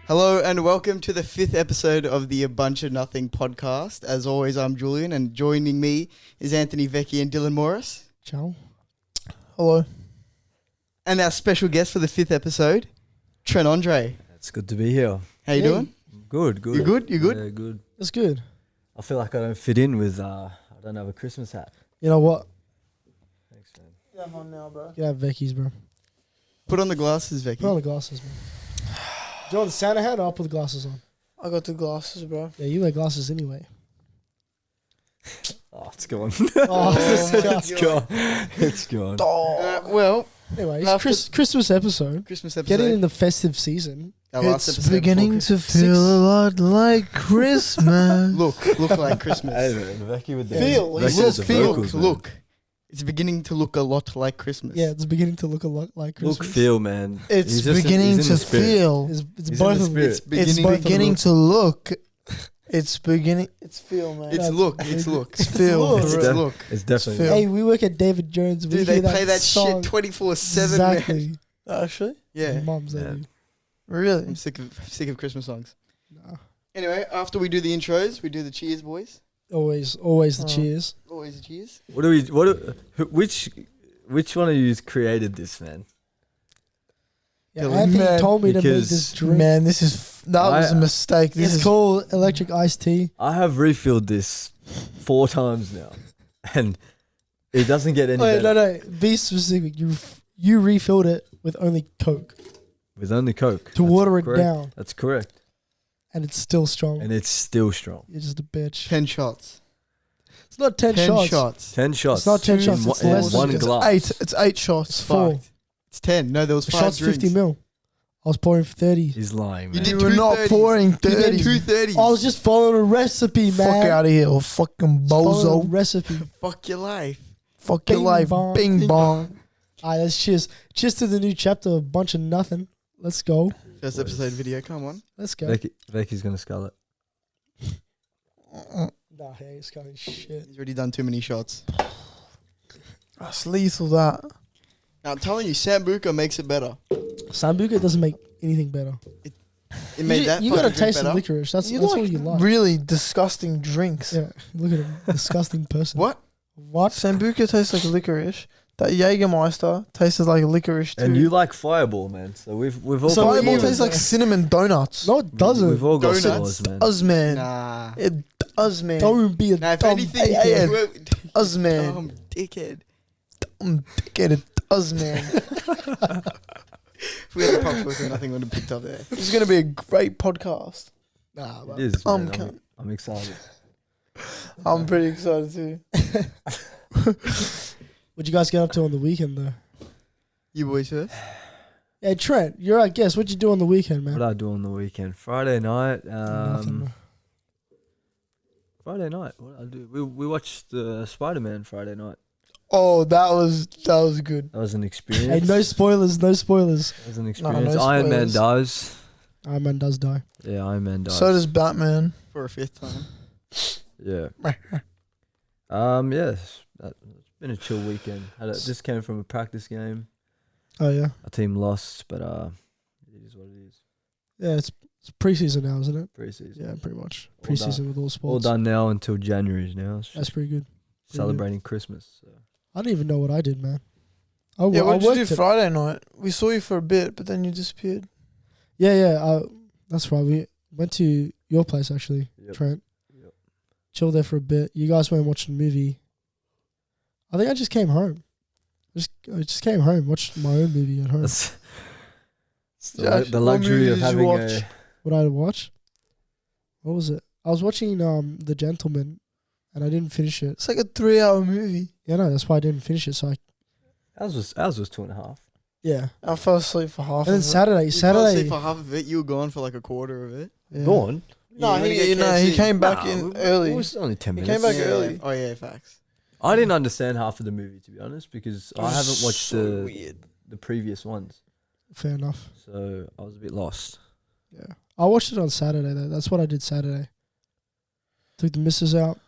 Hello and welcome to the 5th episode of the A Bunch of Nothing podcast. As always, I'm Julian, and joining me is Anthony Vecchi and Dylan Morris. Ciao. Hello. And our special guest for the 5th episode, Trent Andre. It's good to be here. How you doing? Good. You good? You good? Yeah, good. That's good. I feel like I don't fit in with, I don't have a Christmas hat. You know what? Thanks, man. Yeah, I'm on now, bro. You have Vecchi's, bro. Put on the glasses, Put on Vecchi. the glasses, man. Do you want the Santa hat or I'll put the glasses on? I got the glasses, bro. Yeah, you wear glasses anyway. Oh, it's gone. Oh, it's gone. It's gone. Well, Anyways, After- Christmas episode. Christmas episode. Getting in the festive season. Our last It's episode beginning before to feel a lot like Christmas. Look like Christmas. Hey, man, Becky with the Feel, Becky he with says the feel. vocals, man. Look. It's beginning to look a lot like Christmas. Yeah, it's beginning to look a lot like Christmas. Look, feel, man. It's He's just beginning he's in to the spirit. feel. It's He's both in the of them. spirit. It's It's beginning, both of beginning them. to look. It's beginning. It's feel, man. It's look. It's look. It's feel. It's for real. look. It's definitely. Feel. Hey, we work at David Jones. We Dude, they hear play that song. shit 24/7, man. Exactly. Actually, Yeah. Mums, Yeah. really. I'm sick of Christmas songs. Nah. Anyway, after we do the intros, we do the cheers, boys. Always the Oh. cheers. Always the cheers. Which one of you created this, man? Yeah, Yeah, Anthony man, told me to make because- this drink. Man, that was a mistake. This It's is called electric iced tea. I have refilled this 4 times now, and it doesn't get any Wait, better. no. Be specific. You refilled it with only Coke With only Coke. to That's water it correct. down, That's correct. and it's still strong. And it's still strong. You're just a bitch. 10 shots. It's not 10 shots. 10 shots. It's not 10 in shots, one- it's in less. one it's glass. 8. It's 8 shots. It's 4. Fucked. It's 10. No, there was The 5 shot's drinks. 50 mil. I was pouring for 30. He's lying, You man. did You were not 230s. pouring You did 30. 230s. I was just following a recipe, man. Fuck out of here, oh fucking Following a bozo. recipe. Fuck your life. Fuck your Bing life. bong. Bing Bing bong. Alright, let's cheers. Cheers to the new chapter of Bunch of Nothing. Let's go. First episode video. Come on. Let's go. Becky's gonna scull it. Nah, hey, it's kind of shit. He's already done too many shots. That's lethal, that. Now, I'm telling you, Sambuca makes it better. Sambuca doesn't make anything better. It made that You fucking gotta drink taste the better. licorice. That's You what like you like. really disgusting drinks. Yeah, look at him. Disgusting person. What? What? Sambuca tastes like licorice. That Jägermeister tasted like licorice too. And you like Fireball, man. So we've all So got Fireball you- stores. tastes like cinnamon donuts. No, it doesn't. We've all got Donuts. stores, man. Does, man. Nah. It does, man. Don't be a Now, if dumb anything, hey, you Us, man. dumb dickhead. Dickhead, it does, man. If we had a pop quiz, nothing would have picked up there. This is going to be a great podcast. Nah, It is, man. cunt. I'm excited. I'm pretty excited too. What'd you guys get up to on the weekend, though? You boys first? Hey, Trent, you're our guest. What'd you do on the weekend, man? What I do on the weekend? Friday night. Nothing, bro. Friday night. What I do? We watched Spider-Man Friday night. Oh, that was good. That was an Hey, experience. no spoilers, no spoilers. That was an experience. no Iron Man spoilers. dies. Iron Man does die. Yeah, Iron Man dies. So does Batman. For a 5th time. Yeah. Yes. It's been a chill weekend. Just came from a practice game. Oh, yeah. Our team lost, but it is what it is. Yeah, it's preseason now, isn't it? Preseason. Yeah, pretty much. All done. Preseason with all All sports. done now until January now. It's That's just pretty good. celebrating Christmas. So. I don't even know what I did, man. Yeah, I what did you worked do it. Friday night? We saw you for a bit, but then you disappeared. Yeah. That's right. We went to your place, actually, Yep. Trent. Yep. Chilled there for a bit. You guys went and watched a movie. I think I just came home. I just came home, watched my own movie at home. That's the, Josh, the what luxury movie of did you having watch? a. What I watch? What was it? I was watching The Gentleman, and I didn't finish it. It's like a 3-hour movie. Yeah, no, that's why I didn't finish it. So Ours was 2.5. yeah. I fell asleep for half And then of it. Saturday, You fell asleep Saturday. for half of it. You were gone for like a quarter of it. Yeah. Gone. No, You wanna he get KFC? came back Nah, in It early. was only 10 He minutes. came back Yeah. early. Oh, yeah, facts. I didn't understand half of the movie, to be honest, because I haven't watched So weird. the previous ones. Fair enough. So I was a bit lost. Yeah. I watched it on Saturday, though. That's what I did Saturday. Took the missus out.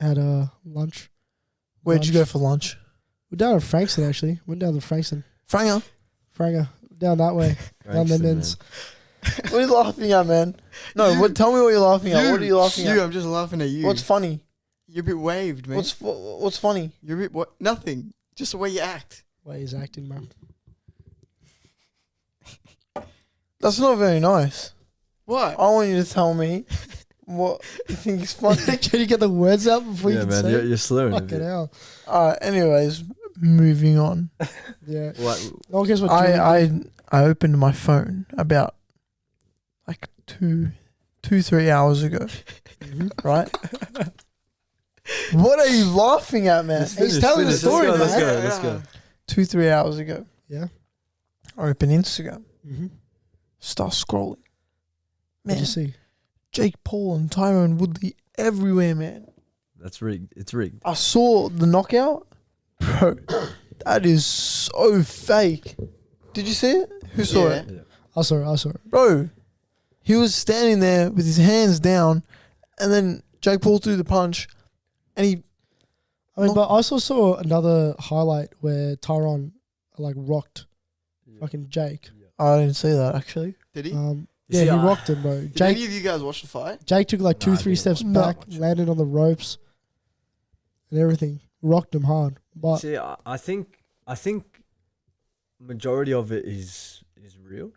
Had lunch. Where'd you go for lunch? We're down in Frankston, actually. Went down to Frankston. Franger. Franger. Down that way. Down the Frankston, men's. What are you laughing at, man? No, tell me what you're laughing at. What are you laughing at? I'm just laughing at you. What's funny? You're a bit waved, man. What's funny? You're a bit what? Nothing. Just the way you act. Way he's acting, man. That's not very nice. What? I want you to tell me what you think is funny. Can you get the words out before you Yeah, can man, say you're, it? you're slurring a Fucking bit. hell. Anyways, moving on. Yeah. What? No one cares what Julian did. I opened my phone about like 3 hours ago, right? What are you laughing at, man? He's telling the story, man. Let's go. 2-3 hours ago, Yeah. I open Instagram, Mm-hmm. start scrolling. What'd Man, you see? Jake Paul and Tyrone Woodley everywhere, man. That's rigged. It's rigged. I saw the knockout, bro. That is so fake. Did you see it? Who saw Yeah. it, I saw it. bro? He was standing there with his hands down, and then Jake Paul threw the punch, and he. I mean, but I also saw another highlight where Tyron like rocked fucking Jake. I didn't see that actually. Did he? Yeah, see, he I- rocked him, bro. Did any Jake of you guys watch the fight? took like Nah, I 2-3 didn't steps watch it. back, Not watch it. landed on the ropes and everything. Rocked him hard. But See, I think majority of it is real.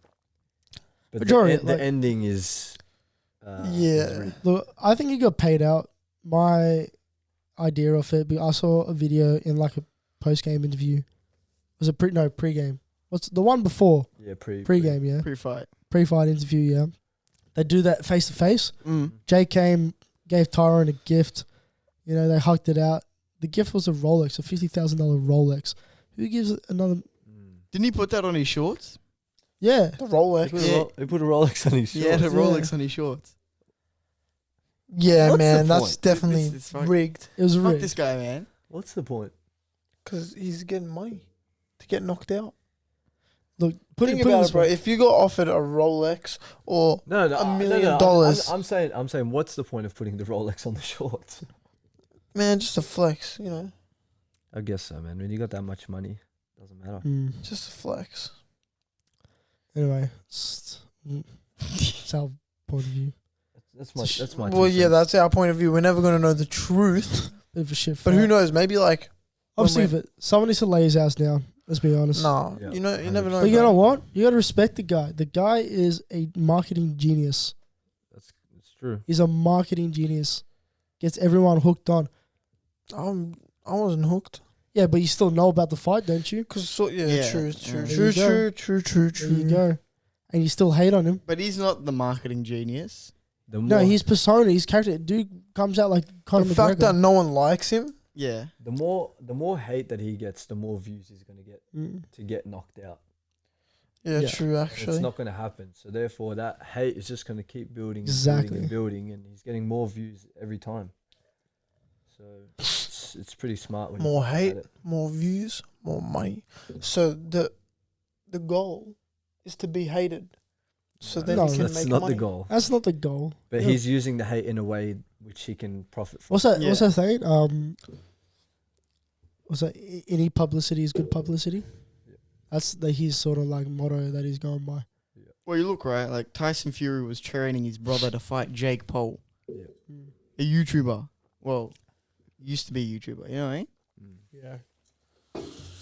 But Majority, the like- ending is. Yeah. is rigged. look, I think he got paid out. My idea of it, but I saw a video in like a post-game interview. Was it pre-game? What's the one before? Yeah, Pre-game, yeah. Pre-fight. Pre-fight interview, yeah. They do that face-to-face. Mm. Jake came, gave Tyrone a gift. You know, they hugged it out. The gift was a Rolex, a $50,000 Rolex. Who gives another? Didn't he put that on his shorts? Yeah. The Rolex. He put a Rolex on his shorts. Yeah, the Yeah. Rolex on his shorts. Yeah, What's the man, that's point? definitely It's fuck- rigged It was Fuck rigged. this guy, man. What's the point? because he's getting money to get knocked out. Look, Think about it, bro. If you got offered a Rolex or No, $1 million. I'm saying, what's the point of putting the Rolex on the shorts? man, just a flex, you know, I guess so, man. When you got that much money, doesn't matter. just a flex. Anyway, it's our point of view. That's my. Well, 2 yeah, cents. that's our point of view. We're never gonna know the truth, Bit of a shit. but who fight. knows? Maybe like, Obviously, when if someone needs to lay his ass down. Let's be honest. nah, Yeah, you know, you never know. But you bro. know what? You got to respect the guy. The guy is a marketing genius. It's true. He's a marketing genius. Gets everyone hooked on. I wasn't hooked. Yeah, but you still know about the fight, don't you? Cause Yeah. true, There There you go. And you still hate on him. But he's not the marketing genius. The more, No, his persona, his character, dude comes out like Conor The fact that McGregor. no one likes him. Yeah. the more hate that he gets, the more views he's gonna get Mm. to get knocked out. Yeah, Yeah. true. And Actually, it's not gonna happen. So therefore, that hate is just gonna keep building, and Exactly. building and building, and he's getting more views every time. So it's pretty smart. When you more think about hate, it. more views, more money. So the goal is to be hated. So No, then No, he can that's make not money. the goal. That's not the goal. But Yeah. he's using the hate in a way which he can profit from. What's that? Yeah. What's that saying? What's that? Any publicity is good publicity. Yeah. That's his sort of like motto that he's going by. Well, you look right. Like Tyson Fury was training his brother to fight Jake Paul, Yeah. a YouTuber. Well, used to be a YouTuber. You know what I mean? Yeah.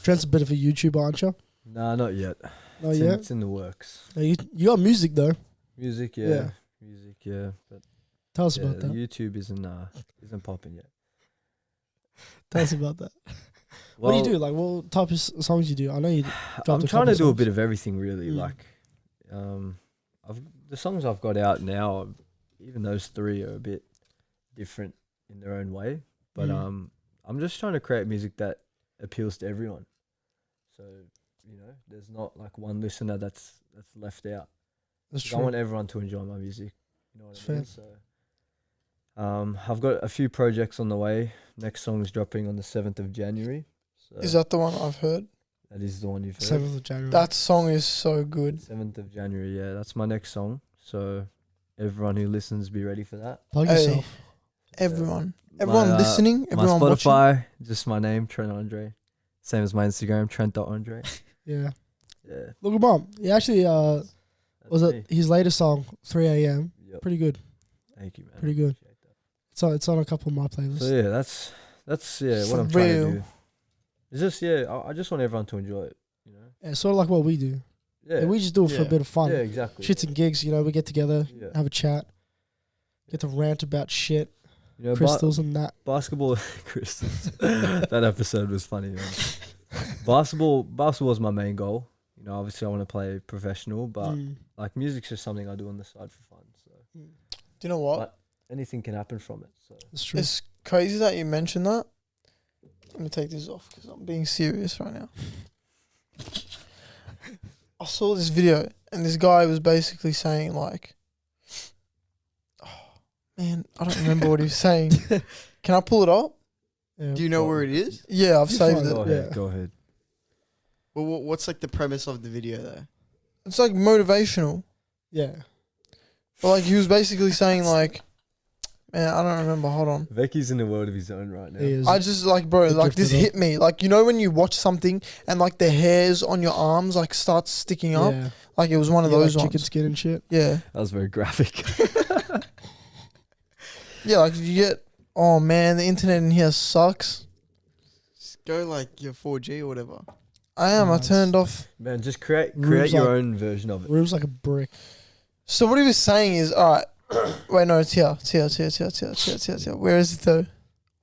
Trent's a bit of a YouTuber, aren't you? Nah, not yet. Oh It's yeah. it's in the works. No, you got music though. Music, yeah. Yeah. Music, yeah. But Tell us yeah, about that. YouTube isn't popping yet. Tell us about that. What do you do? Like, what type of songs you do? I know you. I'm dropped a trying to couple do a songs. bit of everything, really. Mm. Like, the songs I've got out now, even those 3 are a bit different in their own way. But Mm. I'm just trying to create music that appeals to everyone. So there's not like one listener that's left out. That's 'Cause I true. want everyone to enjoy my music. You know what That's I mean? So, I've got a few projects on the way. Next song is dropping on the 7th of January. So Is that the one I've heard? that is the one you've heard. 7th of January. That song is so good. 7th of January, yeah, that's my next song. So everyone who listens, be ready for that. Plug Hey, yourself. Everyone, My, everyone listening, My everyone watching. Spotify, just my name, Trent Andre. Same as my Instagram, Trent.Andre. Yeah. Yeah. Look him up. He actually Was That's it me. his latest song, 3 a.m.? Yep. Pretty good. Thank you, man. Pretty good. Appreciate that. It's on a couple of my playlists. So yeah, that's what For I'm trying to real. do. It's just I just want everyone to enjoy it. You know. Yeah, sort of like what we do. Yeah. Yeah, we just do it for a Yeah. bit of fun. Yeah, exactly. Shits and gigs, we get together, Yeah. have a chat, get to rant about shit, You know, crystals and that. basketball, crystals. That episode was funny, man. Basketball is my main goal. You know, obviously I want to play professional, but like music's just something I do on the side for fun. So Do you know what? But anything can happen from it. So That's true. It's crazy that you mentioned that. Let me take this off because I'm being serious right now. I saw this video and this guy was basically saying like, oh, man, I don't remember what he was saying. Can I pull it up? Yeah. Do you know where it is? Yeah, I've You saved find it. go ahead, Yeah. go ahead. Well, what's like the premise of the video though? It's like motivational. Yeah. But like he was basically saying like, man, I don't remember. Hold on. Vecky's in the world of his own right now. He is. I just like, bro, He like this drifted hit me. Like, you know when you watch something and like the hairs on your arms like start sticking up? Yeah. Like it was one of Yeah, those like chicken ones. skin and shit. Yeah. That was very graphic. Yeah, like you get, oh man, the internet in here sucks. Just go like your 4G or whatever. I am. I Nice. turned off. Man, just create Rooms your like- own version of it. Room's like a brick. So what he was saying is, all right, wait, no, it's here. It's here. Where is it though?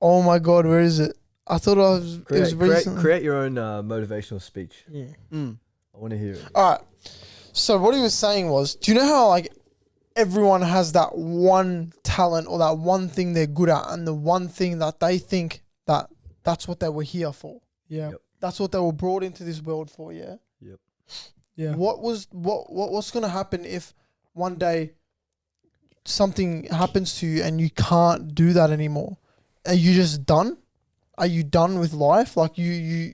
Oh my God, where is it? I thought it was recently. Create your own motivational speech. Mm. I want to hear it. All right. So what he was saying was, do you know how like everyone has that one talent or that one thing they're good at and the one thing that they think that that's what they were here for? Yeah. Yep. That's what they were brought into this world for, yeah? Yeah. What's gonna happen if one day something happens to you and you can't do that anymore? Are you just done? Are you done with life? Like you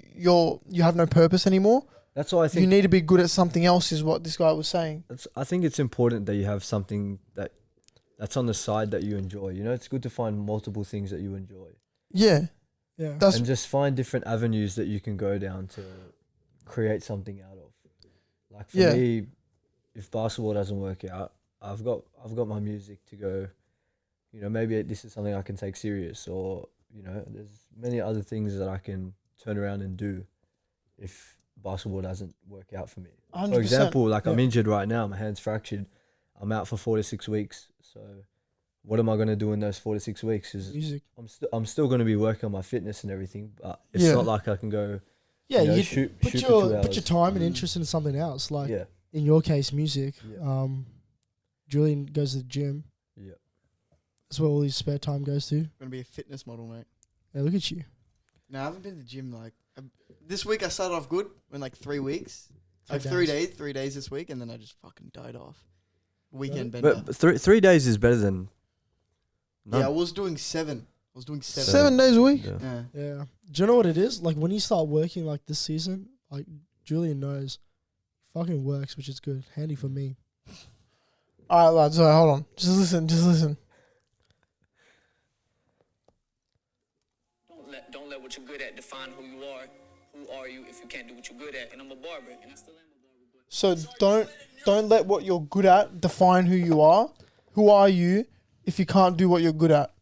have no purpose anymore? That's why I You think need to be good at something else is what this guy was saying. I think it's important that you have something that's on the side that you enjoy. You know, it's good to find multiple things that you enjoy. Yeah. Yeah. That's And just find different avenues that you can go down to create something out of. Like for Yeah. me, if basketball doesn't work out, I've got my music to go, you know, maybe this is something I can take serious, or, you know, there's many other things that I can turn around and do if basketball doesn't work out for me. 100%. For example, like I'm Yeah. injured right now, my hand's fractured. I'm out for 4 to 6 weeks. So what am I going to do in those 4 to 6 weeks? Music. I'm still going to be working on my fitness and everything, but it's Yeah. not like I can go. Yeah, you know, you shoot put for 2 your hours. time and interest into something else. Like Yeah, in your case, music. Yeah. Julian goes to the gym. yeah. That's where all his spare time goes to. Gonna be a fitness model, mate. Yeah, look at you. No, I haven't been to the gym like this week. I started off good in like 3 weeks, like 3 3 days this week, and then I just fucking died off. Weekend bender. But 3 days is better than none. Yeah, I was doing 7. I was doing 7. 7 days a week. Yeah. Yeah. Yeah. Do you know what it is? Like when you start working like this season, like Julian knows, fucking works, which is good. Handy for me. All right, lads. All right, hold on. Just listen. Don't let what you're good at define who you are. Who are you if you can't do what you're good at? And I'm a barber, and I still am a barber. But So don't let what you're good at define who you are. Who are you if you can't do what you're good at?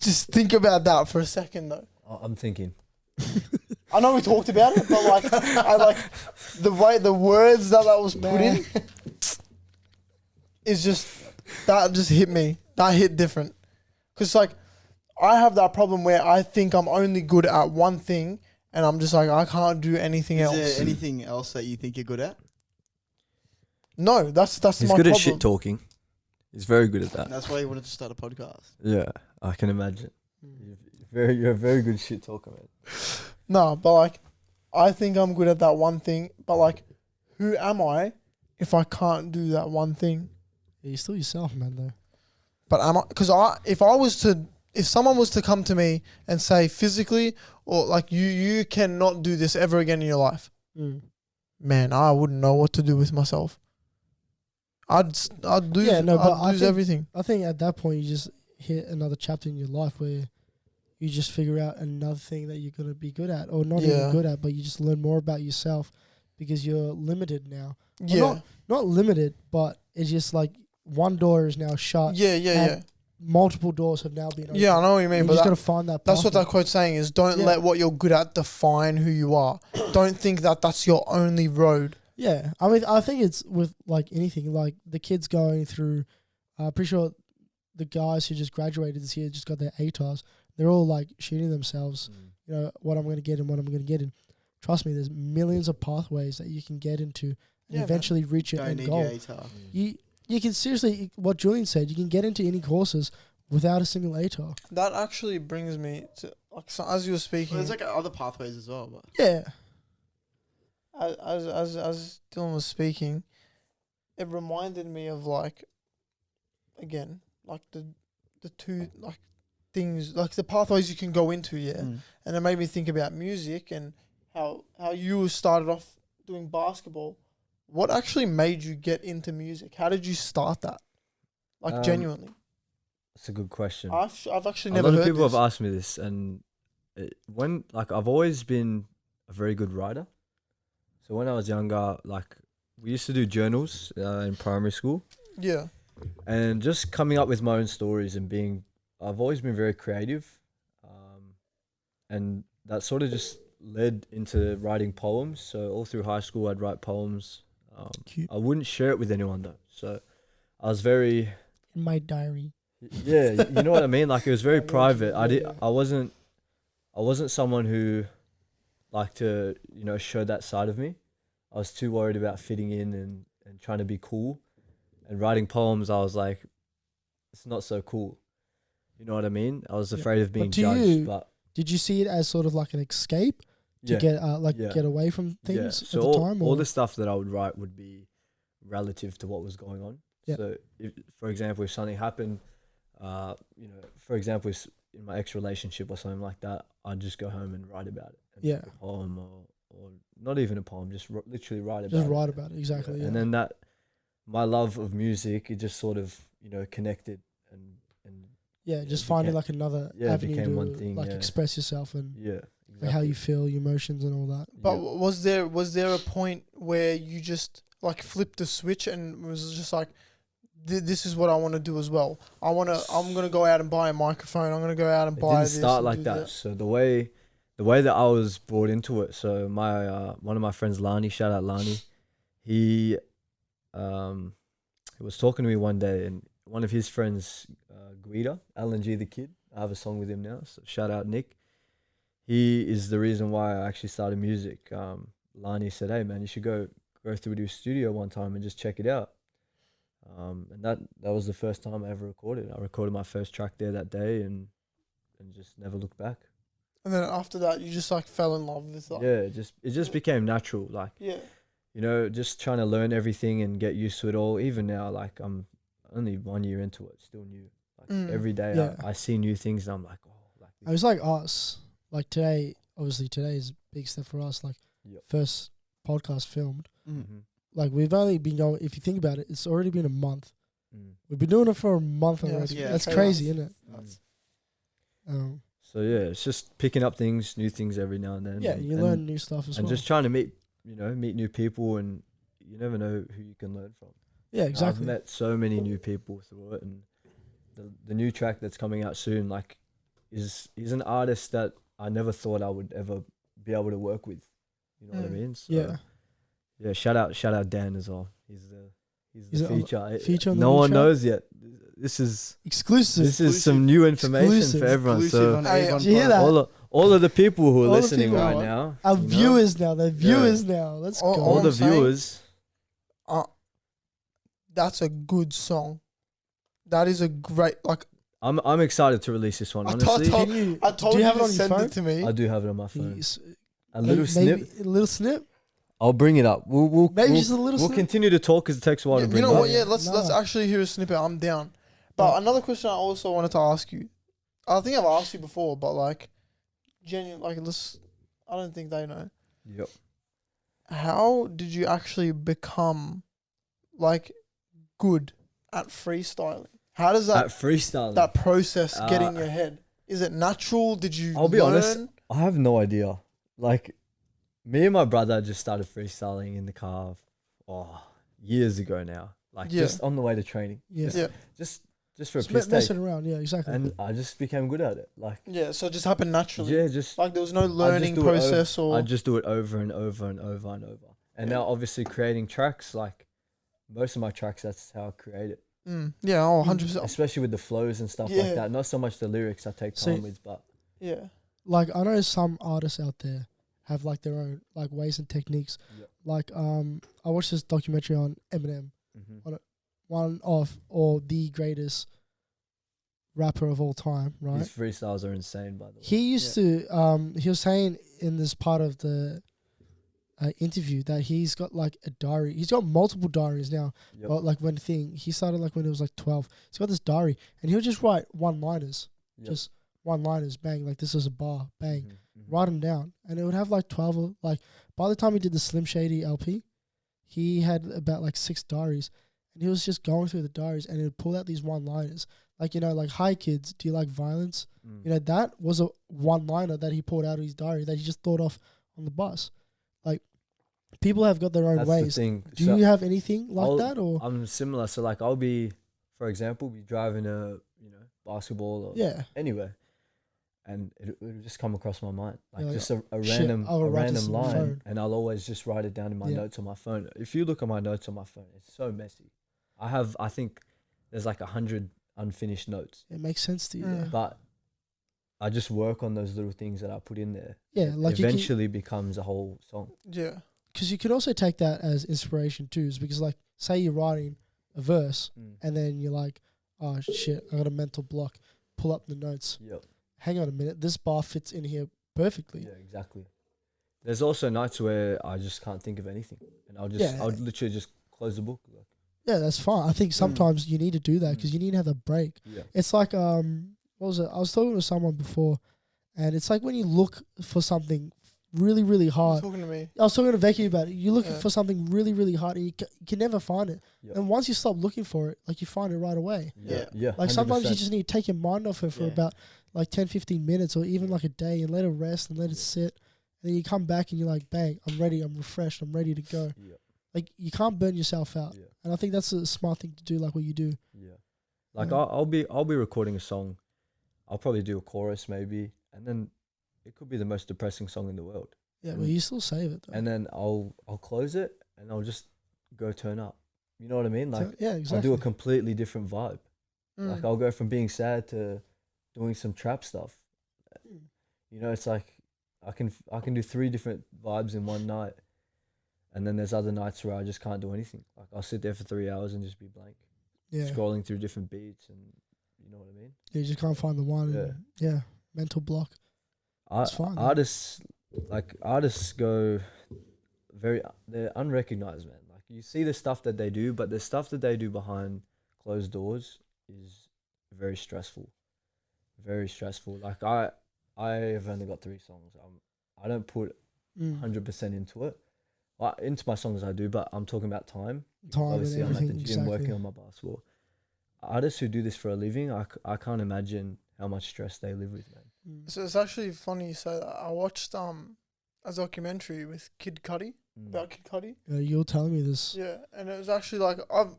Just think about that for a second, though. I'm thinking. I know we talked about it, but like, I like the way the words that was put in is just that just hit me. That hit different, because like I have that problem where I think I'm only good at one thing, and I'm just like I can't do anything Is else. there anything else that you think you're good at? No, that's He's my good problem. at shit talking. He's very good at that. That's why you wanted to start a podcast. Yeah, I can imagine. You're a very good shit talker, man. No, but like, I think I'm good at that one thing. But like, who am I if I can't do that one thing? Yeah, you're still yourself, man. Though. But am I? Because if someone was to come to me and say physically, or like you cannot do this ever again in your life, man, I wouldn't know what to do with myself. I'd lose. Yeah, no, but I'd I lose think- everything. I think at that point you just hit another chapter in your life where you just figure out another thing that you're gonna be good at, or not Yeah. even good at, but you just learn more about yourself, because you're limited now. Well, Yeah. not limited, but it's just like one door is now shut. Yeah. Multiple doors have now been opened. Yeah, I know what you mean, You but just that, got to find that. that's what pathway. that quote's saying is don't Yeah. let what you're good at define who you are. Don't think that that's your only road. Yeah, I mean, I think it's with like anything, like the kids going through. Pretty sure the guys who just graduated this year just got their ATARs. They're all like shooting themselves. You know what I'm going to get and what I'm going to get in. Trust me, there's millions of pathways that you can get into and Yeah, man. eventually reach your Don't end need goal. your ATAR. You can seriously, what Julian said, you can get into any courses without a single ATAR. That actually brings me to, like, so as you were speaking, Well, there's like other pathways as well. But Yeah, as Dylan was speaking, it reminded me of like, again, like the two like things, like the pathways you can go into, and it made me think about music and how you started off doing basketball. What actually made you get into music? How did you start that? Like genuinely, That's a good question. I've actually A never lot heard of people this. have asked me this, and I've always been a very good writer. So when I was younger, like we used to do journals in primary school, Yeah, and just coming up with my own stories and I've always been very creative, and that sort of just led into writing poems. So all through high school, I'd write poems. Cute. I wouldn't share it with anyone though. So I was very in my diary. yeah, you know what I mean. Like it was very I know what you private. mean, I wasn't someone who liked to show that side of me. I was too worried about fitting in and trying to be cool. And writing poems, I was like, it's not so cool. You know what I mean? I was afraid of being to judged. you, But Did you see it as sort of like an escape to yeah. get away from things Yeah. at So the time? all or- the stuff that I would write would be relative to what was going on. Yeah. So, for example, if something happened, for example, in my ex-relationship or something like that, I'd just go home and write about it. And Yeah. make a poem or not even a poem, just literally write about Just it. write about it, exactly. Yeah. And then my love of music, it just sort of, connected and yeah, just it finding became- like another yeah, it avenue became to one thing, like yeah. express yourself and yeah, exactly. like how you feel, your emotions and all that. but Yeah. was there a point where you just like flipped the switch and was just like, this is what I want to do as well. I'm gonna go out and buy a microphone. I'm gonna go out and It buy didn't this. start and like do that. So the way that I was brought into it. So my one of my friends, Lani, shout out Lani, he was talking to me one day, and one of his friends, Guida, Alan G the Kid, I have a song with him now. So shout out Nick. He is the reason why I actually started music. Lani said, "Hey man, you should go through to his studio one time and just check it out." And that was the first time I ever recorded. I recorded my first track there that day, and just never looked back. And then after that, you just like fell in love with like, Yeah, it just became natural. Like, yeah. just trying to learn everything and get used to it all. Even now, like I'm only 1 year into it, still new. Like every day Yeah. I see new things and I'm like, oh, like It was like us. Like today, obviously today is a big step for us. Like Yep. first podcast filmed. Mhm. Like we've only been going. If you think about it, it's already been a month. Mm. We've been doing it for a month Yeah, already. yeah, That's okay. crazy, isn't it? Mm. So yeah, it's just picking up new things every now and then. Yeah, and, you learn new stuff as and well. just trying to meet new people, and you never know who you can learn from. Yeah, exactly. I've met so many new people through it, and the new track that's coming out soon, like, is an artist that I never thought I would ever be able to work with. You know what I mean? So, Yeah. Yeah. Shout out Dan as well. He's Is the it on- feature. feature on the No new one track? knows yet. This is Exclusive. some new information Exclusive. for everyone. Exclusive So on Hey, Avon did you hear Podcast. that? all of the people who are All the listening people, right what? now, Our you know, viewers now. They're viewers now. Let's All- go. all I'm the saying- viewers. That's a good song. That is a great like. I'm excited to release this one. I Honestly, told- Can you, I told do you, you have it to on your send phone? it to me. I do have it on my Can phone. you s- A little maybe snip. a little snip. I'll bring it up. We'll Maybe just a little We'll snip. continue to talk because it takes a while Yeah, to you bring know it up. what? Yeah, let's No. actually hear a snippet. I'm down. But another question I also wanted to ask you. I think I've asked you before, but like, genuine, like, I don't think they know. Yep. How did you actually become like good at freestyling? How does At that freestyling, process get in Uh, your head? Is it natural? Did you? I'll be honest. learn? I have no idea. Like, Me and my brother just started freestyling in the car, years ago now. Like just on the way to training. Yeah. Just for a Just piss messing take. around. Yeah, exactly. And I just became good at it. Like So it just happened naturally. yeah, just Like there was no learning process I just do it over and over and over and over. And now obviously creating tracks, like most of my tracks, that's how I create it. Yeah, 100%. Especially with the flows and stuff like that. Not so much the lyrics I take time with, but Yeah. Like I know some artists out there have like their own like ways and techniques. Yep. Like I watched this documentary on Eminem, mm-hmm. one of or the greatest rapper of all time, right? His freestyles are insane, by the way. He used to he was saying in this part of the interview that he's got like a diary. He's got multiple diaries now. Yep. But like he started like when he was like 12. He's got this diary and he'll just write one-liners. Just one-liners, bang, like this is a bar, bang. Mm-hmm. Write them down. And it would have like 12, like by the time he did the Slim Shady LP, he had about like 6 diaries. And he was just going through the diaries and he would pull out these one-liners. Like, you know, like, hi kids, do you like violence? You know, that was a one-liner that he pulled out of his diary that he just thought of on the bus. Like, people have got their own ways. Do you have anything like that? Or I'm similar. So like I'll be, for example, be driving a, basketball or anywhere. And it'll just come across my mind. Like just a random line. And I'll always just write it down in my notes on my phone. If you look at my notes on my phone, it's so messy. I think there's like 100 unfinished notes. It makes sense to you. But I just work on those little things that I put in there. Yeah, like eventually becomes a whole song. Yeah. Because you can also take that as inspiration too. Is because like, say you're writing a verse and then you're like, oh shit, I got a mental block. Pull up the notes. Yep. Hang on a minute, this bar fits in here perfectly. Yeah, exactly. There's also nights where I just can't think of anything, and I'll literally just close the book. Like. Yeah, that's fine. I think sometimes you need to do that because you need to have a break. Yeah. It's like what was it? I was talking to someone before, and it's like when you look for something really, really hard. Talking to me. I was talking to Becky about it. You're looking for something really, really hard, and you can never find it. Yep. And once you stop looking for it, like you find it right away. Yeah. Like 100%. sometimes you just need to take your mind off it for about like 10, 15 minutes or even like a day and let it rest and let it sit. And then you come back and you're like, bang, I'm ready, I'm refreshed, I'm ready to go. Yeah. Like you can't burn yourself out. Yeah. And I think that's a smart thing to do, like what you do. Yeah. Like I'll be recording a song. I'll probably do a chorus maybe, and then it could be the most depressing song in the world. Yeah, but you still save it though. And then I'll close it and I'll just go turn up. You know what I mean? Like exactly. I'll do a completely different vibe. Like I'll go from being sad to doing some trap stuff. You know, it's like I can do 3 different vibes in one night. And then there's other nights where I just can't do anything. Like I'll sit there for 3 hours and just be blank. Yeah. Scrolling through different beats and you know what I mean? Yeah, you just can't find the one. Yeah. Mental block. It's fine. Artists go they're unrecognized, man. Like you see the stuff that they do, but the stuff that they do behind closed doors is very stressful. Very stressful. Like I have only got 3 songs. I don't put 100% into it. Well, into my songs I do, but I'm talking about time. Obviously, I'm at the gym working on my basketball. Artists who do this for a living, I can't imagine how much stress they live with, man. So it's actually funny you say that. I watched a documentary with Kid Cudi about Kid Cudi. You're telling me this. Yeah, and it was actually like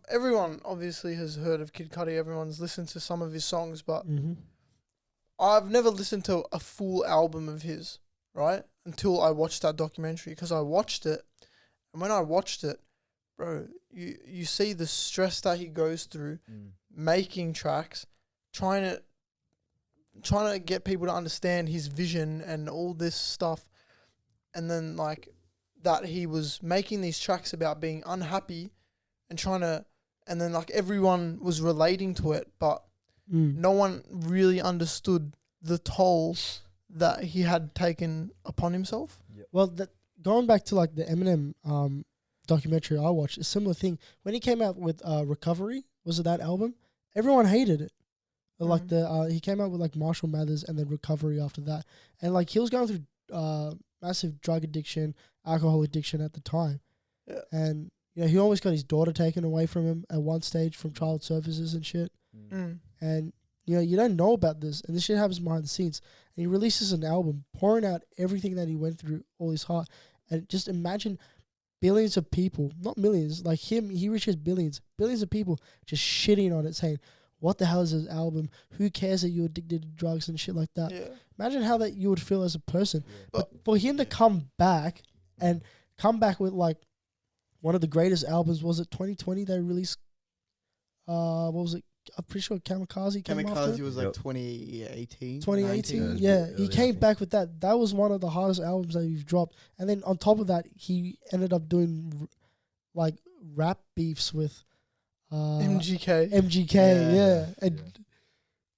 everyone obviously has heard of Kid Cudi. Everyone's listened to some of his songs, but I've never listened to a full album of his, right? Until I watched that documentary, because I watched it, and when I watched it, bro, you see the stress that he goes through making tracks, trying to get people to understand his vision and all this stuff, and then like that he was making these tracks about being unhappy and and then like everyone was relating to it, but no one really understood the toll that he had taken upon himself. Yep. Well, going back to like the Eminem documentary I watched, a similar thing. When he came out with Recovery, was it that album? Everyone hated it. Like he came out with like Marshall Mathers and then Recovery after that. And like he was going through massive drug addiction, alcohol addiction at the time. Yeah. And he almost got his daughter taken away from him at one stage from child services and shit. And you don't know about this, and this shit happens behind the scenes. And he releases an album pouring out everything that he went through, all his heart. And just imagine billions of people, not millions, like him, he reaches billions of people just shitting on it, saying, what the hell is this album? Who cares that you're addicted to drugs and shit like that? Yeah. Imagine how that you would feel as a person. Yeah. But for him to come back with like one of the greatest albums, was it 2020 they released? What was it? I'm pretty sure Kamikaze came after. Kamikaze was like 2018. 2018, 19. yeah. He early, I came think. back with that. That was one of the hardest albums that he's dropped. And then on top of that, he ended up doing like rap beefs with MGK. MGK, Yeah. yeah. And And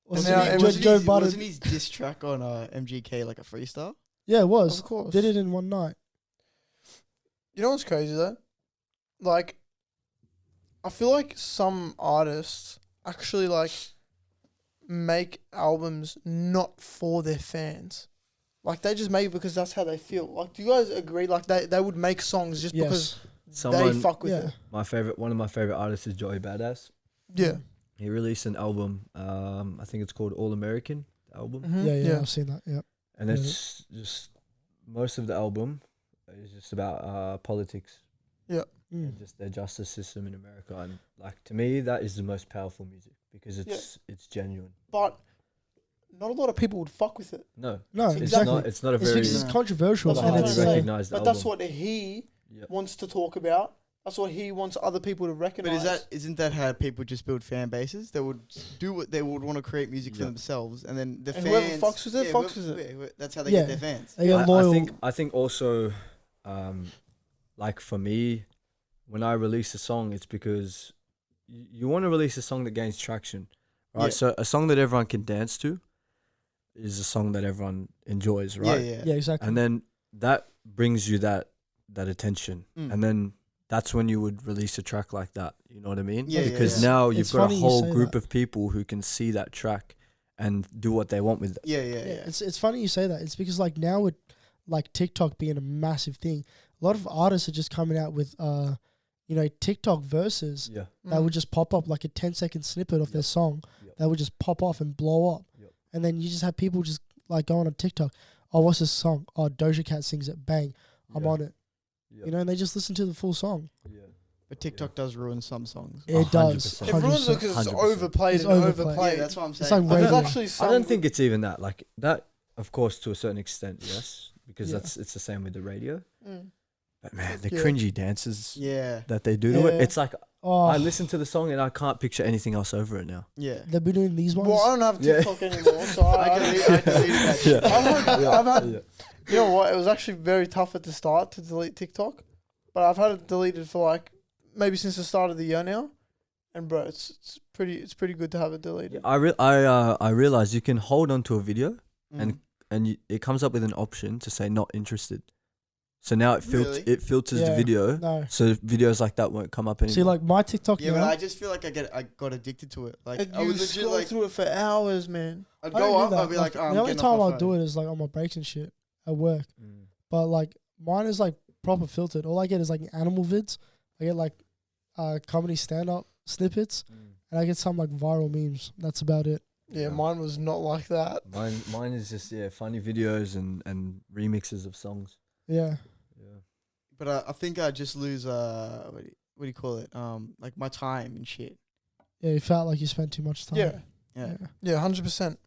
Wasn't, now he, it wasn't, Joe his, Budden. wasn't his diss track on MGK like a freestyle? Yeah, it was. Of course. Did it in one night. You know what's crazy though? Like, I feel like some artists actually like make albums not for their fans. Like they just make it because that's how they feel. Like, do you guys agree? Like they would make songs just because they Someone, fuck with Yeah. it. one of my favorite artists is Joey Badass. Yeah. He released an album. I think it's called All American album, Mhm. Yeah, I've seen that. Yeah. and Yeah. it's just most of the album is just about politics Mm. and just the justice system in America. And like to me, that is the most powerful music because it's genuine. But not a lot of people would fuck with it. No, No, it's exactly. not. It's not a It's very. because it's No. controversial. Not a And highly it's like- recognized But album. that's what he Yep. wants to talk about. That's what he wants other people to But recognize. isn't that how people just build fan bases? They would do what they would want to create music for Yeah. themselves, and then the And fans. whoever fucks with it, fucks with it. That's how they Yeah. get their fans. They get loyal. I think also, like for me, when I release a song, it's because you want to release a song that gains traction, right? Yeah. So a song that everyone can dance to is a song that everyone enjoys, right? Yeah. Yeah, exactly. And then that brings you that attention, Mm. and then that's when you would release a track like that. You know what I mean? Yeah, yeah, Because yeah. now you've It's got funny a you whole say group that. of people who can see that track and do what they want with it. Yeah. It's funny you say that. It's because like now with like TikTok being a massive thing, a lot of artists are just coming out with TikTok verses Yeah. that would just pop up like a 10-second snippet of their Yep. song Yep. that would just pop off and blow up. Yep. And then you just have people just like going on TikTok. Oh, what's this song? Oh, Doja Cat sings it. Bang, I'm Yeah. on it. Yeah. You know, and they just listen to the full song. Yeah. But TikTok does ruin some songs. It does. 100%. Everyone's 100%. because it's 100%. overplayed It's and overplayed. overplayed. Yeah, that's what I'm It's saying. like There's radio. actually I some. don't think it's even that. Like that, of course, to a certain extent, yes, because Yeah. it's the same with the radio. Mm. But man, the Yeah. cringy dances Yeah. that they do to Yeah. it, it's like Oh, I listen to the song and I can't picture anything else over it now. Yeah. they've been doing these ones. Well, I don't have Yeah. TikTok anymore, so I deleted that shit. I've had you know what? It was actually very tough at the start to delete TikTok, but I've had it deleted for like maybe since the start of the year now, and bro, it's pretty good to have it deleted. I realized you can hold on to a video Mm. and it comes up with an option to say not interested. So now Really? it filters the Yeah. video, No. so videos like that won't come up anymore. See, like my TikTok Yeah, now. but I just feel like I got addicted to it. Like And I you would legit scroll like through it for hours, man. I'd I don't go do up, that. I'd be like, oh, I'm the only getting off time my I'll phone. do it is like on my breaks and shit at work. Mm. But like mine is like proper filtered. All I get is like animal vids. I get like comedy stand up snippets, and I get some like viral memes. That's about it. Yeah, Yeah. mine was not like that. Mine is just funny videos and remixes of songs. Yeah. Yeah. But I think I just lose what do you call it? Like my time and shit. Yeah, you felt like you spent too much time. Yeah, Yeah. yeah, 100%.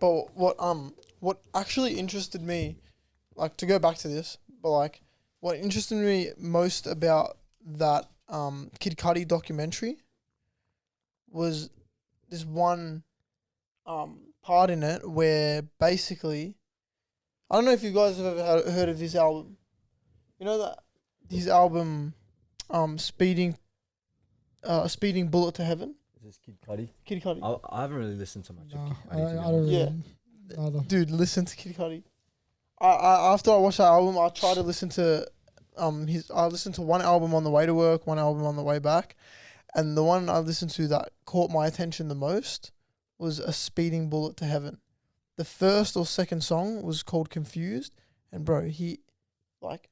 But what actually interested me, like to go back to this, but like what interested me most about that Kid Cudi documentary was this one part in it where basically, I don't know if you guys have ever heard of his album. You know that his album, Speeding Bullet to Heaven. Is this Kid Cudi? Kid Cudi. I haven't really listened to much No, of Kid I Cudi. to be don't honest. really. Yeah. Either. Dude, listen to Kid Cudi. I after I watched that album, I tried to listen to I listened to one album on the way to work, one album on the way back, and the one I listened to that caught my attention the most was A Speeding Bullet to Heaven. The first or second song was called Confused, and bro, he like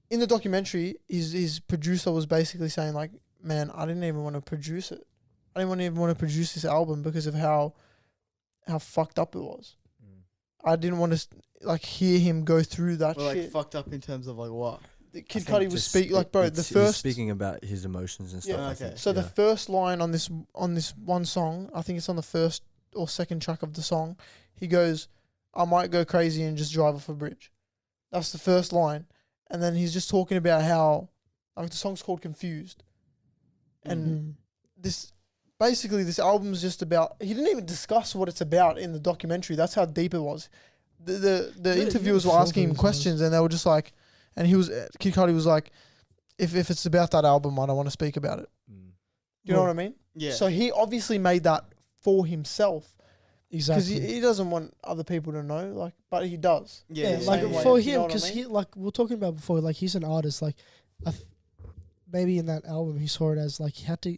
in the documentary, his producer was basically saying like, man, I didn't even want to produce it. I didn't even want to produce this album because of how fucked up it was. Mm. I didn't want to like hear him go through that Well, like shit. fucked up in terms of like what? Kid Cudi was speaking like, bro, the He was first. speaking about his emotions and Yeah. stuff. I Okay. think. So the Yeah. first line on this one song, I think it's on the first or second track of the song. He goes, "I might go crazy and just drive off a bridge." That's the first line, and then he's just talking about how like the song's called "Confused," and Mm. this basically this album's just about. He didn't even discuss what it's about in the documentary. That's how deep it was. The Yeah, interviewers you were feel asking him those questions, and they were just like, and he was Kid Cudi was like, if it's about that album, I don't want to speak about it. Mm. Do you know what I mean? Yeah. So he obviously made that for himself because Exactly. he doesn't want other people to know, like, but he does. Yeah, like same way, for you know him, what I because mean? he like we were talking about before, like he's an artist. Like, maybe in that album he saw it as like he had to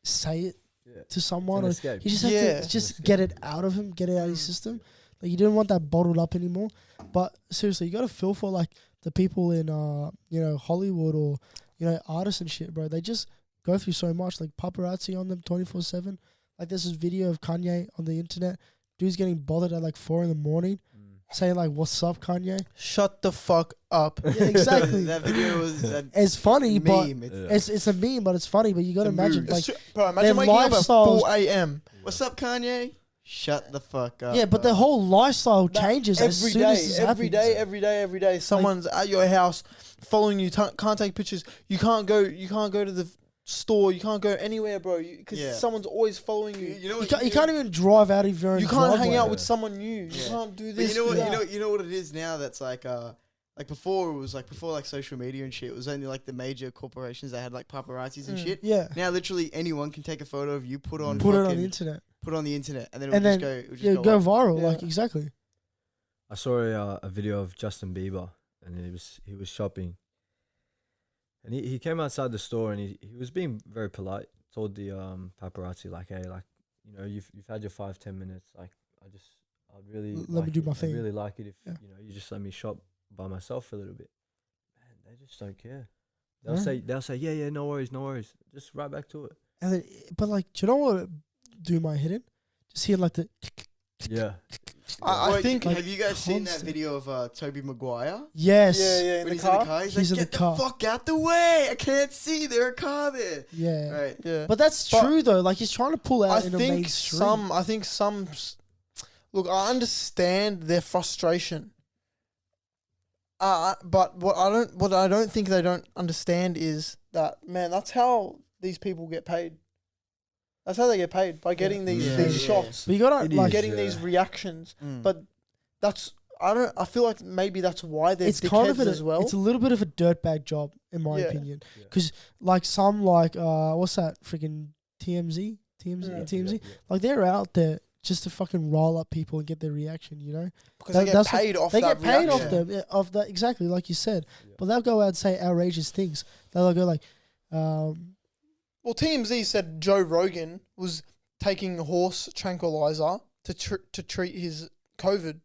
say it Yeah. to someone, or escape. he just Yeah. had to just get it out of him, get it out of his system. Like you didn't want that bottled up anymore. But seriously, you got to feel for like the people in Hollywood or artists and shit, bro. They just go through so much, like paparazzi on them 24/7. Like there's this video of Kanye on the internet. Dude's getting bothered at like 4 a.m, saying like, "What's up, Kanye?" Shut the fuck up. Yeah, exactly. That video was a It's funny, but meme. Yeah. it's a meme, but it's funny. But you got to It's a imagine, mood. like, Bro, imagine their waking up at lifestyles- 4 a.m. What's up, Kanye? Shut the fuck up. yeah, but bro. their whole lifestyle changes as every soon day, as this every happens. day, every day. Someone's at your house following you. Can't take pictures. You can't go to the store. You can't go anywhere, bro. Because Yeah. someone's always following you. You know You what? can't, you can't even drive out of your own You can't hang driveway. out Yeah. with someone new. You Yeah. can't do But this. you know what? do that. You know what it is now. That's like before it was like before like social media and shit. It was only like the major corporations that had like paparazzis and shit. Yeah, Now literally anyone can take a photo of you, put on put it on fucking- the internet, put it on the internet, and then and it'll then just go. go up. viral. Yeah. Like exactly. I saw a video of Justin Bieber, and he was shopping, and he came outside the store, and he was being very polite. Told the paparazzi like, "Hey, like, you've had your 5-10 minutes. Like, I'd really Let like me do it. my I'd thing." really like it if Yeah. you just let me shop by myself for a little bit." Man, they just don't care. Yeah. They'll say, yeah, no worries. Just right back to it. And then, but like, do you know what do my head in? Just hear like the Yeah. I Wait, think like, have you guys seen that constant. video of Toby Maguire? yes, yeah, in When the he's in the car. car, he's He's like, in "Get the car. fuck out the way! I can't see. There's a car there." yeah. Right. Yeah. But that's But true though. Like he's trying to pull out I in a think mainstream. some. Look, I understand their frustration. But what I don't think they don't understand is that, man, that's how these people get paid. That's how they get paid, by getting these Yeah, these yeah. shots, But you gotta It like is, getting yeah. these reactions. Mm. But that's I feel like maybe that's why they're it's kind of dickheads as well. It's a little bit of a dirtbag job in my Yeah. opinion. Yeah. Because like some like what's that freaking TMZ Yeah. TMZ like they're out there just to fucking rile up people and get their reaction. because they get that's paid off They that get paid reaction. off them of that exactly like you said. Yeah. But they'll go out and say outrageous things. They'll go like, Well, TMZ said Joe Rogan was taking horse tranquilizer to treat his COVID,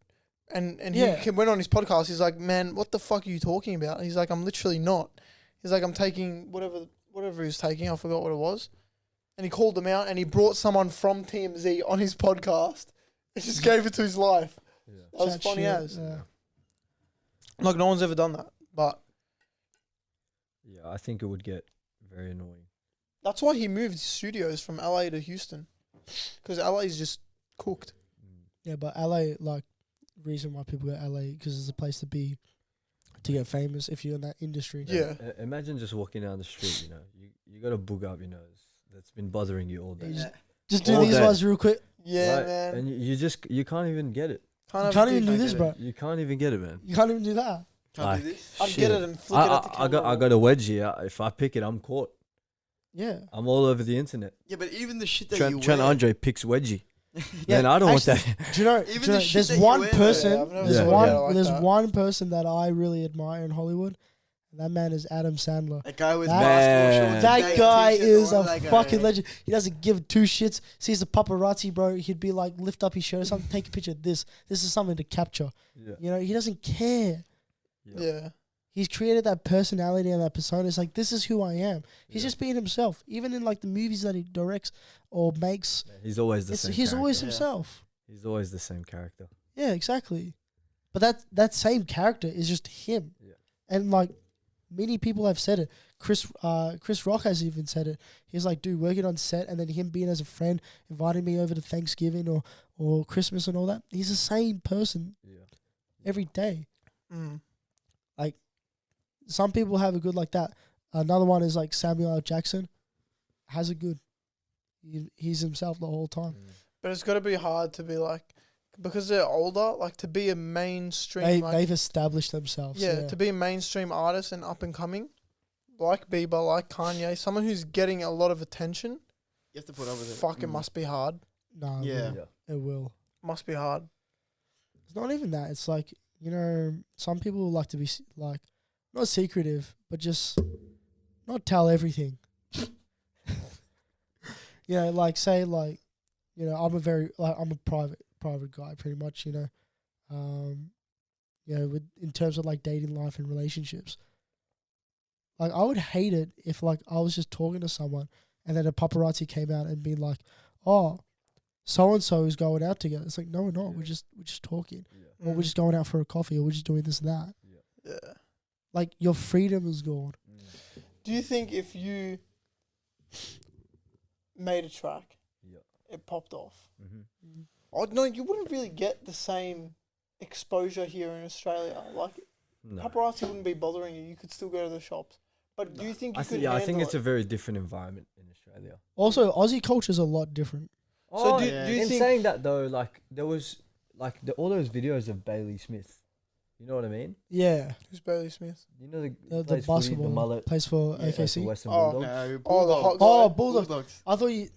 and Yeah. he went on his podcast. He's like, "Man, what the fuck are you talking about?" He's like, "I'm literally not." He's like, "I'm taking whatever he was taking. I forgot what it was." And he called them out, and he brought someone from TMZ on his podcast. He just gave it to his life. Yeah. That was chat funny shit, as. yeah. Like, no one's ever done that, but Yeah, I think it would get very annoying. that's why he moved his studios from LA to Houston, because LA is just cooked. Yeah, but LA, like, reason why people go to LA because it's a place to be, to get famous if you're in that industry. Yeah. Imagine just walking down the street, you got a boog up your nose that's been bothering you all day. Yeah. Yeah. Just do All these day. ones real quick. Yeah, Right? man. And you can't even get it. You can't even do can't this, get bro. You can't even get it, man. You can't even do that. Can't do this. I'd shit. get it and flick it at the I camera. got a wedge here. If I pick it, I'm caught. Yeah. I'm all over the internet. Yeah, but even the shit that Trent you wear. Andre picks wedgie. Yeah, Man, I don't actually, want that. Do you know? Even do you know the shit there's that you one wear, though. person. Yeah, I've never there's seen one. it like there's that. one person that I really admire in Hollywood, and that man is Adam Sandler. That guy with That- basketball Man. shorts. That and guy t-shirt, is all a that guy, fucking eh? legend. He doesn't give two shits. Sees the paparazzi, bro. He'd be like, lift up his shirt or something, take a picture of this. This is something to capture. Yeah. He doesn't care. Yeah. He's created that personality and that persona. It's like, this is who I am. He's Yeah. just being himself. Even in like the movies that he directs or makes, He's always the same. he's always Yeah. himself. He's always the same character. Yeah, exactly. But that same character is just him. Yeah. And like many people have said it. Chris Rock has even said it. He's like, dude, working on set and then him being as a friend, inviting me over to Thanksgiving or Christmas and all that. He's the same person every day. Mm. Like some people have a good like that. Another one is like Samuel L. Jackson has a good. He's himself the whole time. But it's got to be hard to be like, because they're older, like to be a mainstream. They've established themselves. Yeah, to be a mainstream artist and up and coming, like Bieber, like Kanye, someone who's getting a lot of attention. You have to put up with it. Fuck, it must be hard. No, Yeah. it will. Must be hard. It's not even that. It's like, you know, some people like to be like, not secretive, but just not tell everything. You know, like say like, you know, I'm a private guy pretty much, you know. You know, in terms of like dating life and relationships. Like I would hate it if like I was just talking to someone and then a paparazzi came out and be like, oh, so and so is going out together. It's like, no, we're not. We're just talking. Or we're just going out for a coffee, or we're just doing this and that. Yeah. Like your freedom is gone. Do you think if you made a track, it popped off? Oh no, you wouldn't really get the same exposure here in Australia. Like paparazzi wouldn't be bothering you. You could still go to the shops. But do you think you could? I think it's a very different environment in Australia. Also, Aussie culture is a lot different. So do you in think? saying that though, like there was like all those videos of Bailey Smith. You know what I mean? Yeah. Who's Bailey Smith? You know the The plays footy, basketball the mullet, plays for plays for AKC. Western Oh, Bulldogs. No, the Bulldogs. hot guy. Oh, Bulldogs. I thought you.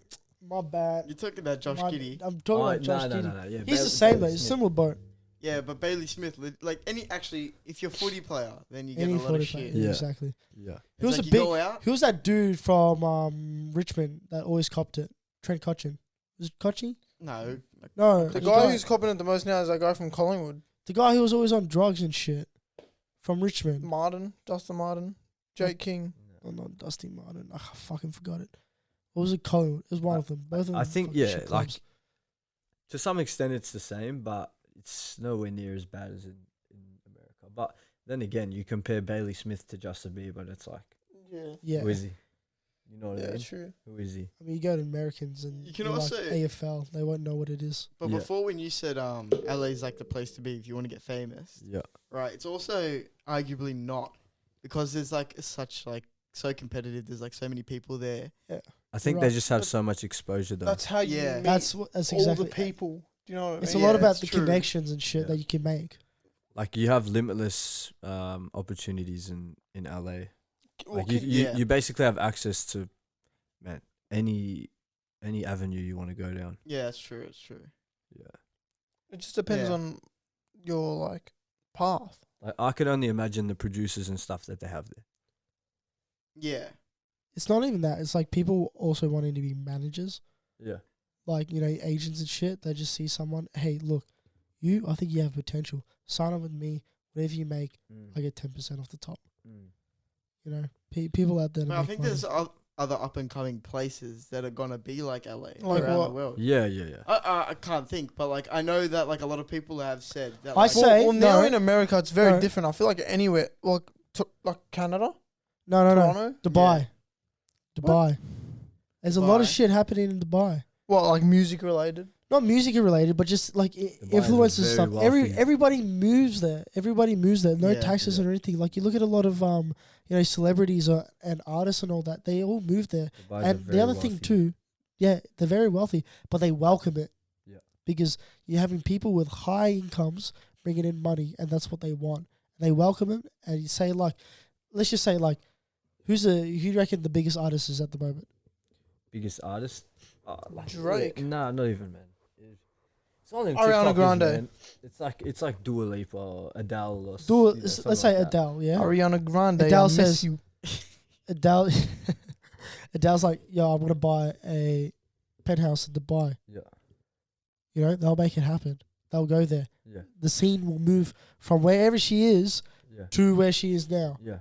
My bad. You're talking about Josh Giddey. I'm talking about Josh no, Giddey. no, yeah, He's the same though. He's a similar boat. Yeah, but Bailey Smith, like if you're a footy player, then you get Any a lot footy of shit. player. Yeah. Exactly. Yeah. He was It's a like you big. go out. He was that dude from Richmond that always copped it. Trent Cotchin. Was it Cotchin? No, No. The guy who's copping it the most now is that guy from Collingwood. The guy who was always on drugs and shit. From Richmond. Justin Martin, Jake King. Oh, not Dusty Martin. I fucking forgot it. What was it? Collingwood. It was one of them. Both of them. I think fucking shit like clubs. to some extent it's the same, but it's nowhere near as bad as in America. But then again, you compare Bailey Smith to Justin Bieber, and it's like, Yeah. who is he? You know what I Yeah, mean? true. Who is he? I mean, you go to Americans and You can you're also- like AFL. They won't know what it is. but Yeah. before when you said LA's like the place to be if you want to get famous, Yeah. right? It's also arguably not because there's like such like so competitive. There's like so many people there. I think Right. they just have so much exposure though. That's how you Yeah. meet That's all exactly. the people. Do you know what I It's mean? a lot Yeah, about it's the true. connections and shit Yeah. that you can make. Like you have limitless opportunities in LA. Like you yeah. you basically have access to, man, any avenue you want to go down. Yeah, it's true. It's true. Yeah. It just depends Yeah. on your like path. Like I can only imagine the producers and stuff that they have there. Yeah. It's not even that. It's like people also wanting to be managers. Yeah. Like, you know, agents and shit. They just see someone, hey, look, I think you have potential. Sign up with me. Whatever you make, I get 10% off the top. You know, people out there. But I think there's other up and coming places that are gonna be like LA Like around what? the world. Yeah. I can't think, but like I know that like a lot of people have said that. I Like, say- well, now no. in America, it's very No. different. I feel like anywhere, like Canada, No. Toronto. Dubai. Dubai. There's a lot of Dubai. shit happening in Dubai. What, like music related? Not music related, but just like is a influencers and very stuff. wealthy- Everybody moves there. No Yeah. taxes or anything. Like you look at a lot of you know, celebrities and artists and all that. They all move there. Dubai's And the other thing too, yeah, they're very wealthy, but they welcome it. Yeah. Because you're having people with high incomes bringing in money, and that's what they want. And they welcome it, and you say like, let's just say like, who do you reckon the biggest artist is at the moment? biggest artist. Like, Drake. Nah, not even, man. It's not even Ariana Grande. Man. It's like Dua Lipa or Adele or Dua, something let's say like that. Adele, yeah. Ariana Grande. Adele I miss says- you. Adele, Adele's like, yo, I'm gonna buy a penthouse in Dubai. Yeah. You know, they'll make it happen. They'll go there. Yeah. The scene will move from wherever she is Yeah. to where she is now. Yeah.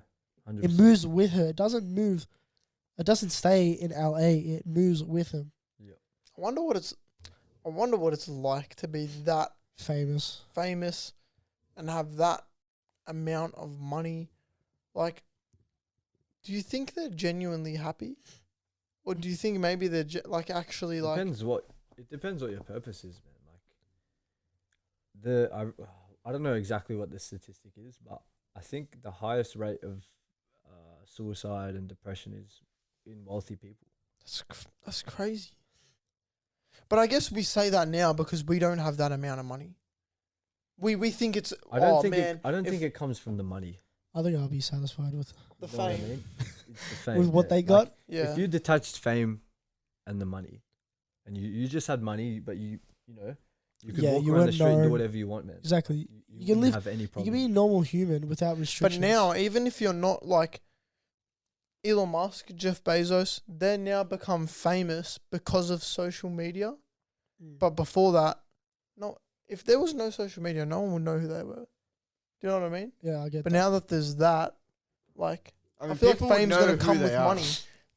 100%. It moves with her. It doesn't move. It doesn't stay in LA. It moves with him. I wonder what it's like to be that Famous. famous, and have that amount of money, like, do you think they're genuinely happy? Or do you think maybe they're actually It depends what your purpose is, man. Like I don't know exactly what the statistic is, but I think the highest rate of suicide and depression is in wealthy people. That's crazy. But I guess we say that now because we don't have that amount of money. We think it's I don't think it comes from the money. I think I'll be satisfied with the You know what I fame. mean? It's the fame. with what they Like, got. Yeah. If you detached fame and the money, and you just had money, but you could Yeah, walk you around the weren't street and do known. whatever you want, man. Exactly. You You can wouldn't live. have any You problem. can be a normal human without But restrictions. now, even if you're not like Elon Musk, Jeff Bezos, they now become famous because of social media. But before that, if there was no social media, no one would know who they were. Do you know what I mean? Yeah, I get But that. now that there's that, like, I mean, I feel like people would fame's know going who to come they with are. money.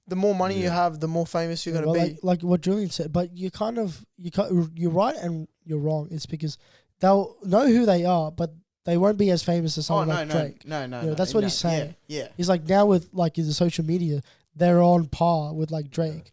The more money you Yeah. have, the more famous you're Yeah, going to well, be. like what Julian said, but you're right and you're wrong. It's because they'll know who they are, but they won't be as famous as Oh someone no, like no, Drake. no, no, You know, no. that's what no, he's saying. Yeah. He's like now with like the social media, they're on par with like Drake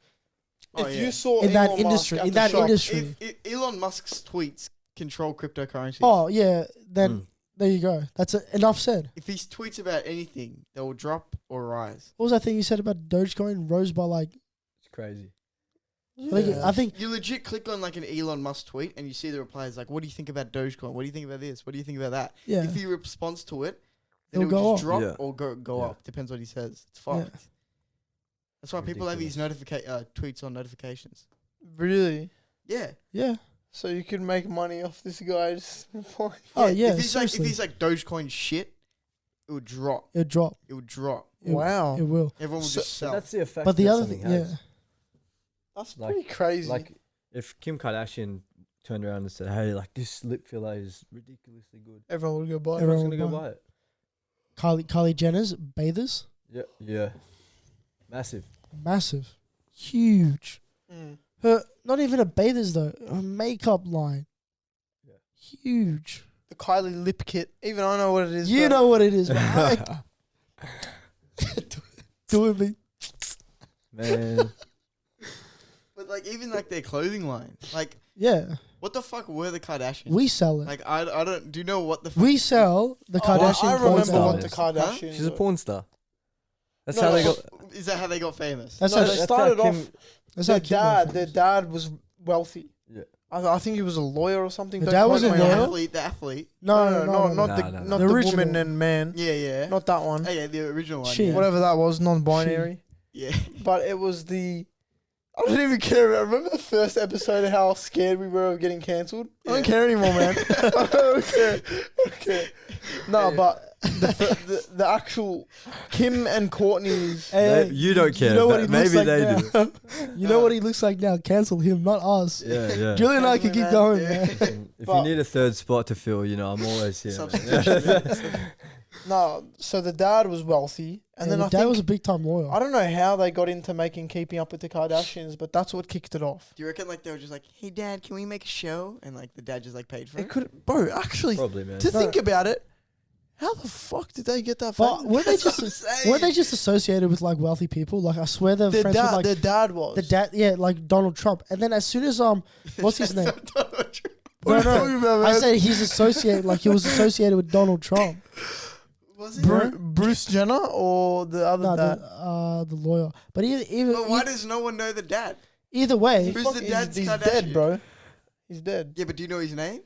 Oh, If yeah. you saw in that Elon Musk industry. at In the that shop, industry. If Elon Musk's tweets control cryptocurrency, Oh yeah, then there you go. That's enough said. if he tweets about anything, they will drop or rise. What was that thing you said about Dogecoin rose by like? It's crazy. I think You legit click on like an Elon Musk tweet and you see the replies like, "What do you think about Dogecoin? What do you think about this? What do you think about that?" yeah. If he responds to it, then It'll it will go just up. drop Yeah. or go Yeah. up. Depends what he says. It's Yeah. fucked. That's why people have these tweets on notifications. Really? Yeah. Yeah. So you could make money off this guy's reply. Oh yeah. If he's Seriously, like Dogecoin shit, it would drop. it'll drop. It would drop. It- Wow. It will. Everyone would So- just But sell. that's the effect. But the that other something thing, has. yeah. That's Like- pretty crazy. Like if Kim Kardashian turned around and said, "Hey, like this lip filler is ridiculously good," everyone would go buy it. Everyone- everyone's gonna go buy buy it. Kylie Jenner's bathers, Yeah, yeah, massive. massive, huge. Mm. Her not even a bathers though. Her makeup line, Yeah. huge. The Kylie lip kit. Even I know what it is. You but know what it is, man. Do it, me. Man, But like even like their clothing line, like Yeah, what the fuck were the Kardashians? we sell it. Like I don't. Do you know what the fuck? We sell the Oh, Kardashian I porn remember star. what the stars. Kardashians. she's a were. porn star. That's No, how they no, got. Is that how they got famous? That's No, how they that's started how off. Kim- That's how Their Kim got dad. famous. Their dad was wealthy. Yeah. I think he was a lawyer or something. The Don't dad quote was a me on The lawyer? that. athlete, the athlete. No, not no, the no. not The the original. woman and man. Yeah, yeah. Not that one. Oh, yeah, the original one. Shit. Yeah. Whatever that was, non-binary. Yeah. But it was the. I don't even care. I remember the first episode of how scared we were of getting cancelled. I don't Yeah. care anymore, man. I don't care. Okay. No, Yeah. but the actual Kim and Courtney's. Hey, You don't care, You know what but he looks maybe like they now. You know what he looks like now. Cancel him, not us. Yeah, yeah. Julie and I can keep going, Yeah. man. And if But- you need a third spot to fill, I'm always here. man. Substitution. No, so the dad was wealthy, and then the I dad think was a big time lawyer. I don't know how they got into making Keeping Up with the Kardashians, but that's what kicked it off. Do you reckon like they were just like, "Hey, Dad, can we make a show?" And like the dad just like paid for It it. could, bro. Actually, Probably, man. to No. think about it, how the fuck did they get that? But famous? weren't they That's what I'm just saying. weren't they just associated with like wealthy people? Like I swear they're Their friends dad, with like their dad was. the dad. Yeah, like Donald Trump. And then as soon as what's his name? What are No, you talking no. about, I man? said he's associated. Like he was associated with Donald Trump. Was it? Bruce Jenner or the other No, dad? the lawyer. But But why does no one know the dad? either way, Who's Fuck, the dad's he's Kardashian? dead, bro. He's dead. Yeah, but do you know his name?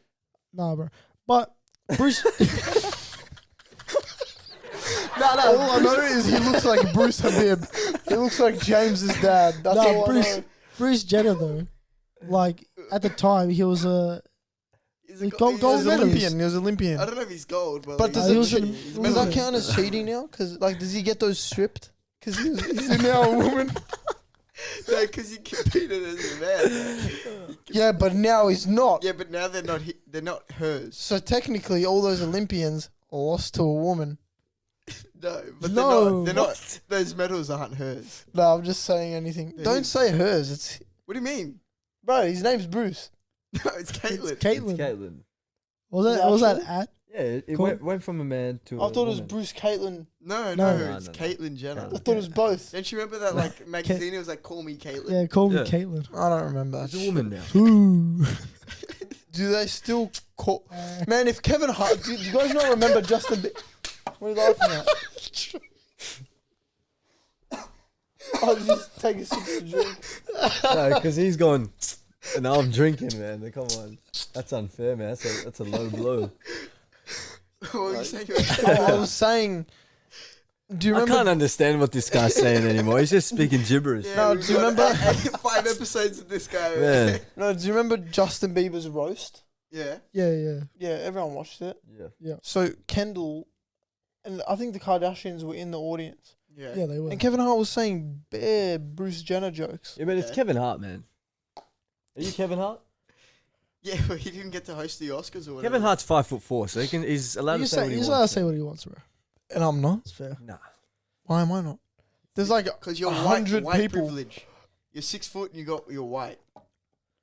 nah, bro. But Bruce. All I know is he looks like Bruce Habib. He looks like James's dad. That's No, all Bruce- I know. Bruce Jenner though, like at the time he was a He's He go- gold- he's gold He was a- medalist. Olympian. He was Olympian. I don't know if he's gold, but But like, does, he it, was he's an- he's does medalist. that count as cheating now? Because like, does he get those stripped? Because he's now a woman. No, because he competed as a man. Yeah, but now he's not. Yeah, but now they're not. They're not hers. So technically, all those Olympians lost to a woman. No, but No. they're not. Those medals aren't hers. No, I'm just saying anything. Yeah, Don't he's- say hers. It's What do you mean? bro. His name's Bruce. No, it's Caitlyn. Caitlyn. It's Caitlyn. Was that Is that was that true? at? Yeah, it Cool. went from a man to. I a thought it was woman. Bruce Caitlin. No, No. it's No. Caitlyn Jenner. I thought it was both. Don't you remember that like magazine? It was like "Call Me Caitlyn." Yeah, call me Yeah. Caitlin. I don't remember that. She's a woman now. Ooh. Do they still call? Man, if Kevin Hart, do you guys not remember Justin? What are you laughing at? I'll just take a sip of drink. No, because he's gone. And now I'm drinking, man. Come on, that's unfair, man. That's a low blow. What were you saying? I was saying. Do you I remember? can't understand what this guy's saying anymore. He's just speaking gibberish. Yeah, No, we've do you got remember- 5 episodes of this guy? Man. No, do you remember Justin Bieber's roast? Yeah. Yeah. Yeah, everyone watched it. Yeah. So Kendall, and I think the Kardashians were in the audience, Yeah. Yeah, they were. and Kevin Hart was saying bare Bruce Jenner jokes. Yeah, but it's Okay. Kevin Hart, man. Are you Kevin Hart? Yeah, but he didn't get to host the Oscars or whatever. Kevin Hart's 5'4", so he's allowed You to say what he allowed to wants. say what he wants, bro. And I'm not. It's fair. Nah. Why am I not? There's like Because you're 100 white people. privilege. You're 6 foot and you're white.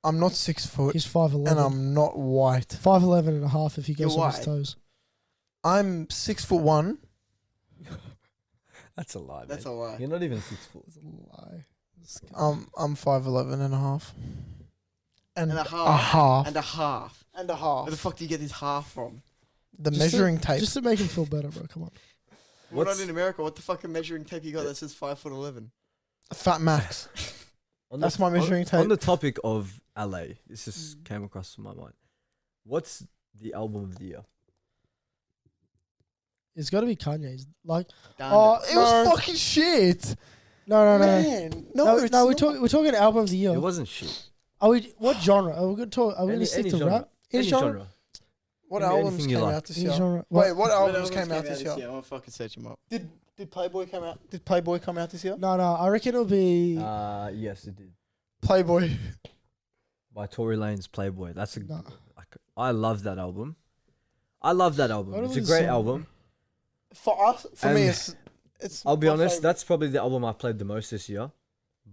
I'm not 6 foot, He's 5'11". and I'm not white. 5'11 and a half if he goes You're on his white. toes. I'm 6'1". That's a lie, That's a man. lie. You're not even 6 foot. That's a lie. I'm 5'11 and a half. And a A half. half. And a half. And a Where half. the fuck do you get this half from? The Just measuring tape. Just to make him feel better, bro. Come on. We're not What's- in America. What the fucking measuring tape you got that says 5'11"? Fat Max. On That's my measuring tape. On the topic of LA, this just came across my mind. What's the album of the year? It's got to be Kanye's. Like, Damn It was fucking shit. no. Man. No, No, it's no, not. we're talking album of the year. It wasn't shit. Are we? What genre? Are we going to talk? Are we going to stick to genre. rap? Any genre? What Give me albums anything you came like. out this Any year? genre? Wait, what What albums came out this year? I'm gonna fucking search him up. Did Playboy come out? Did Playboy come out this year? No. I reckon it'll be. Yes, it did. Playboy. By Tory Lanez Playboy. That's a. No. Like, I love that album. It's a What great song? album. For us, for me, And it's. I'll be my honest, favourite. that's probably the album I played the most this year,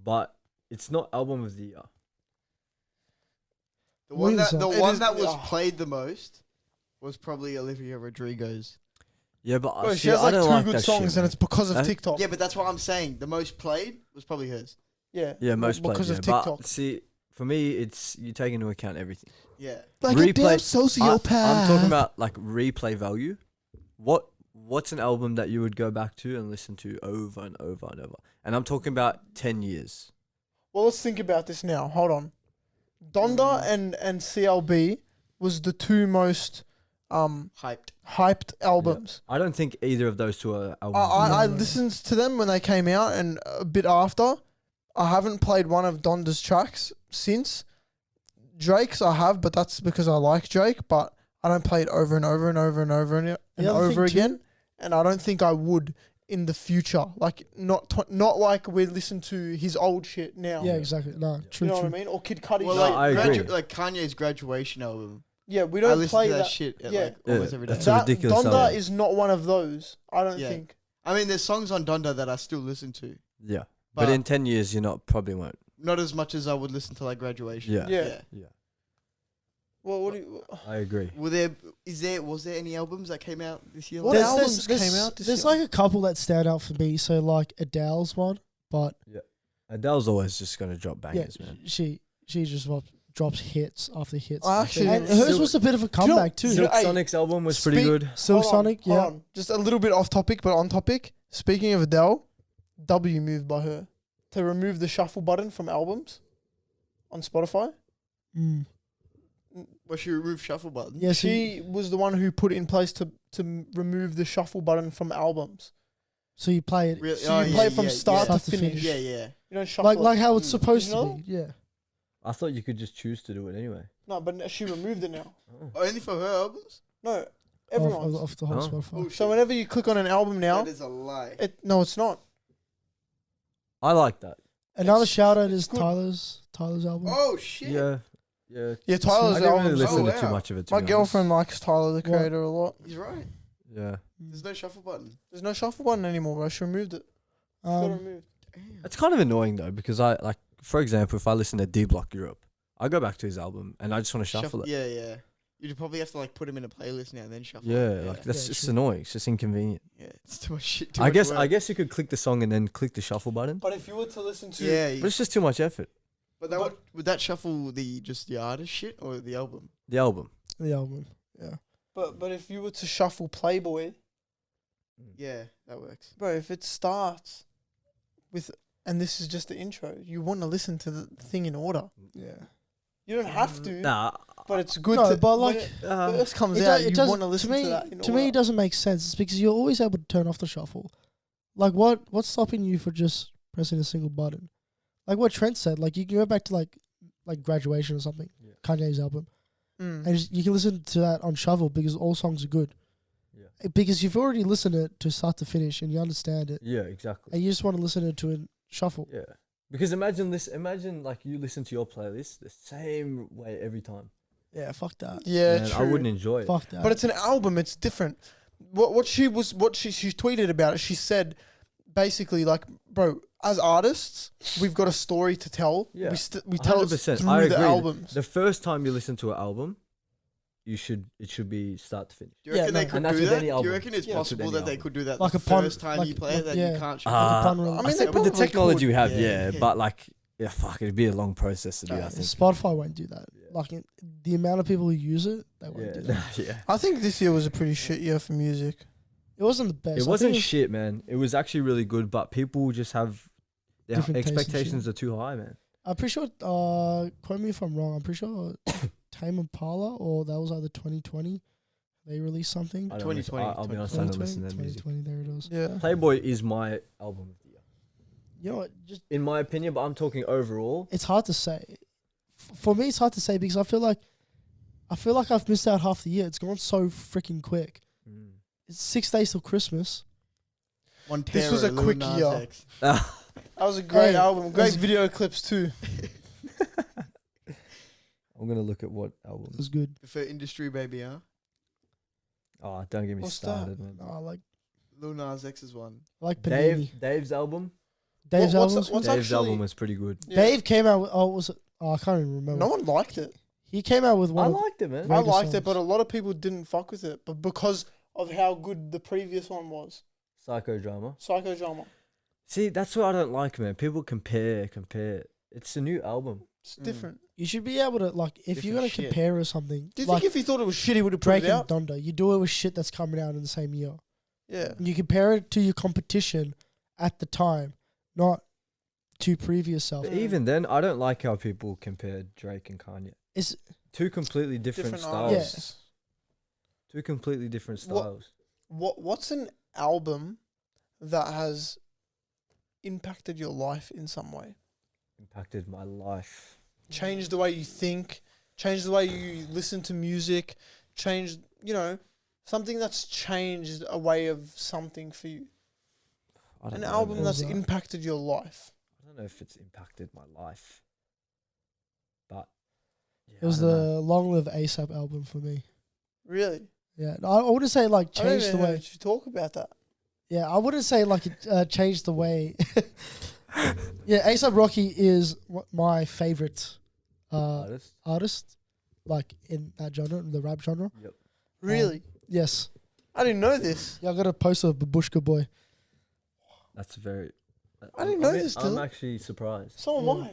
but it's not album of the year. The one What is that the that? It one is- that was oh. played the most was probably Olivia Rodrigo's. Yeah, but Bro, see, she has I like don't two like good that songs, shit, and man. it's because of Huh? TikTok. Yeah, but that's what I'm saying. The most played was probably hers. Yeah, Yeah, most played. because Yeah. of TikTok. But see, for me, it's you take into account everything. Yeah. Like Replay- a damn sociopath. I'm talking about like replay value. What's an album that you would go back to and listen to over and over and over? And I'm talking about 10 years. Well, let's think about this now. Hold on. Donda and CLB was the two most Hyped. hyped albums. I don't think either of those two are albums. I No. listened to them when they came out and a bit after. I haven't played one of Donda's tracks since. Drake's I have, but that's because I like Drake, but I don't play it over and over and over and over and The other over thing too- again. And I don't think I would in the future. Like not like we listen to his old shit now. Yeah, exactly. No, true. You know true. what I mean? Or Kid Cudi. Well, No, shit. I agree. like Kanye's graduation album. Yeah, we I don't listen play to that, that. shit at yeah. like almost Yeah, every day. that's a ridiculous Donda album. is not one of those. I don't Yeah. think. I mean, there's songs on Donda that I still listen to. Yeah. But, But in 10 years, you probably won't. not as much as I would listen to like graduation. Yeah. Yeah. Yeah. Well, what do you? I agree. Was there any albums that came out this year? What There's- albums there's- came out this There's year? like a couple that stand out for me. So like Adele's one, but Adele's always just going to drop yeah, bangers, man. she just drops hits after hits. I actually and didn't- hers was a bit of a comeback too. Silk- Silk Hey, Sonic's album was pretty speak- good. Silk Hold on, Sonic, hold yeah. on. Just a little bit off topic, but on topic. Speaking of Adele, W move by her to remove the shuffle button from albums on Spotify. Mm. Well, she removed shuffle button. Yeah, She was the one who put it in place to remove the shuffle button from albums. So you play it Really? So you play from start yeah. to finish. Yeah, yeah. You don't shuffle like it. how it's Mm. supposed You to know? be. Yeah. I thought you could just choose to do it anyway. No, but she removed it now. Only for her albums? No, everyone's. Off the whole Oh. Spotify. So whenever you click on an album now, That is a lie. no, it's not. I like that. Another It's- shout out it's is good. Tyler's album. Oh shit! Yeah. Yeah. Yeah, I Tyler's didn't really album. listen Oh, to too wow. much of it. To My be girlfriend likes Tyler, the What? creator, a lot. He's right. honest. Yeah. There's no shuffle button. There's no shuffle button anymore, bro. She removed it. She got it Um, removed. Damn. It's kind of annoying though because I like, for example, if I listen to D Block Europe, I go back to his album and I just want to shuffle it. Yeah, yeah. You'd probably have to like put them in a playlist now and then shuffle. Yeah, like that's Yeah, just true. annoying. It's just inconvenient. Yeah, it's too much shit. Too I much guess work. you could click the song and then click the shuffle button, But if you were to listen to, Yeah, but it's just too much effort. but that would that shuffle just the artist shit or the album? The album. The album. Yeah. but if you were to shuffle Playboy, Yeah, that works. bro, if it starts with, and this is just the intro, you want to listen to the thing in order. Yeah. You don't have to, Nah, but it's good No, to. but when like, it first comes It out, does- it you does- want to listen me, to that in to order. me, it doesn't make sense. It's because you're always able to turn off the shuffle. Like, what's stopping you for just pressing a single button? Like what Trent said. Like you can go back to like Graduation or something, Yeah. Kanye's album, Mm. and you can listen to that on shuffle because all songs are good. Yeah. Because you've already listened to it to start to finish and you understand it, Yeah, exactly. and you just want to listen to it in shuffle. Yeah, because imagine this. Imagine like you listen to your playlist the same way every time. Yeah, fuck that. Yeah, Man, true. I wouldn't enjoy it. Fuck that. But it's an album. It's different. What she tweeted about it. She said, basically, like, bro, as artists, we've got a story to tell. Yeah, we tell it 100%. through I the agree. albums. The first time you listen to an album, it should be start to finish. Do you Yeah, reckon no. they could And that's do with that? any Do album. you reckon it's Yeah, that's with possible any that they album. could do that Like the a pun- first time like- you play it, like- that yeah. you can't Like a pun release. I mean, say they with With the probably technology could. we have, Yeah. yeah, but like, yeah, fuck, it'd be a long process to do. I think. Spotify won't do that. Yeah. Like the amount of people who use it, they won't Yeah, do that. yeah. I think this year was a pretty shit year for music. It wasn't the best. It I think wasn't shit, man. It was actually really good, but people just have their Different taste and expectations shit. are too high, man. I'm pretty sure. Quote me if I'm wrong. I'm pretty sure Tame Impala or that was either 2020. They released something. I don't 2020, listen- I'll be honest, I don't 2020, listen to their music. 2020. There it is. Yeah. Playboy is my album of the year, You know what? Just in my opinion. But I'm talking overall. it's hard to say. For me, it's hard to say because I feel like I've missed out half the year. It's gone so freaking quick. Mm. It's 6 days till Christmas. This was a Lil quick Nas year. X. That was a great Hey, album. Great it's- video clips too. I'm gonna look at what album. It was good. For industry, baby, huh? Oh, don't get me What's that? started, man. No, I like Lil Nas X's one. Panini. Dave's album. Dave's What's album. What's Dave's actually- album was pretty good. Yeah. Dave came out with. I can't even remember. No one liked it. He came out with one. I of- liked it, man. Very I good liked it, songs. but a lot of people didn't fuck with it. But because of how good the previous one was, Psychodrama. Psychodrama. See, that's what I don't like, man. People compare. It's a new album. It's different. You should be able to like if you're Different gonna shit. compare or something. Do you like think if he thought it was shit, he would have put Drake it and out? Donda, you do it with shit that's coming out in the same year. Yeah. You compare it to your competition at the time, not to previous self. But even then, I don't like how people compare Drake and Kanye. It's Two completely different, Different styles. artists. Two completely different What- styles. What's an album that has impacted your life in some way? Impacted my life. Changed the way you think, changed the way you listen to music, changed, something that's changed a way of something for you. I don't An know, album man. that's What was that? impacted your life. I don't know if it's impacted my life, but yeah, it was I don't know. the Long Live ASAP album for me. Really? Yeah, I wouldn't say like I don't changed even the know way. you talk about that. Yeah, I wouldn't say like it changed the way. Yeah, ASAP Rocky is my favorite Artist. artist, like in that genre, the rap genre. Yep. Really? Yes. I didn't know this. Yeah, I got a poster of Babushka Boy. That's very. I didn't know this, I'm Dylan. actually surprised. So am I.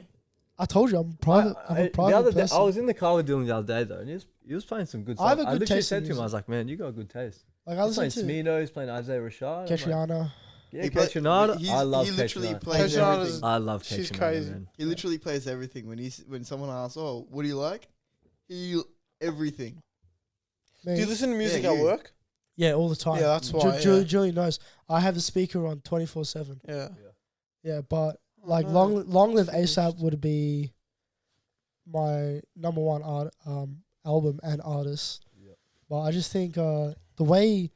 I told you I'm private. I'm a the private other day, person. I was in the car with Dylan the other day though, and he was playing some good I have songs. a I good literally taste in said to him, I music. was like, "Man, you got a good taste." Like I He's playing listen to Smino, he's playing Isaiah Rashad. I'm like, Keshiana. yeah, He play- Keshinada. he's- I love he literally Keshinada. plays Keshinada's- everything. I love She's Keshinada, crazy. man. He literally plays everything. When someone asks, "Oh, what do you like?" Everything. Do you listen to music Yeah, at you. work? Yeah, all the time. Yeah, that's why, yeah. Julie knows. I have the speaker on 24/7. Yeah. Yeah, but like no. Long Live Finished. ASAP would be my number one album and artist. Yeah. But I just think the way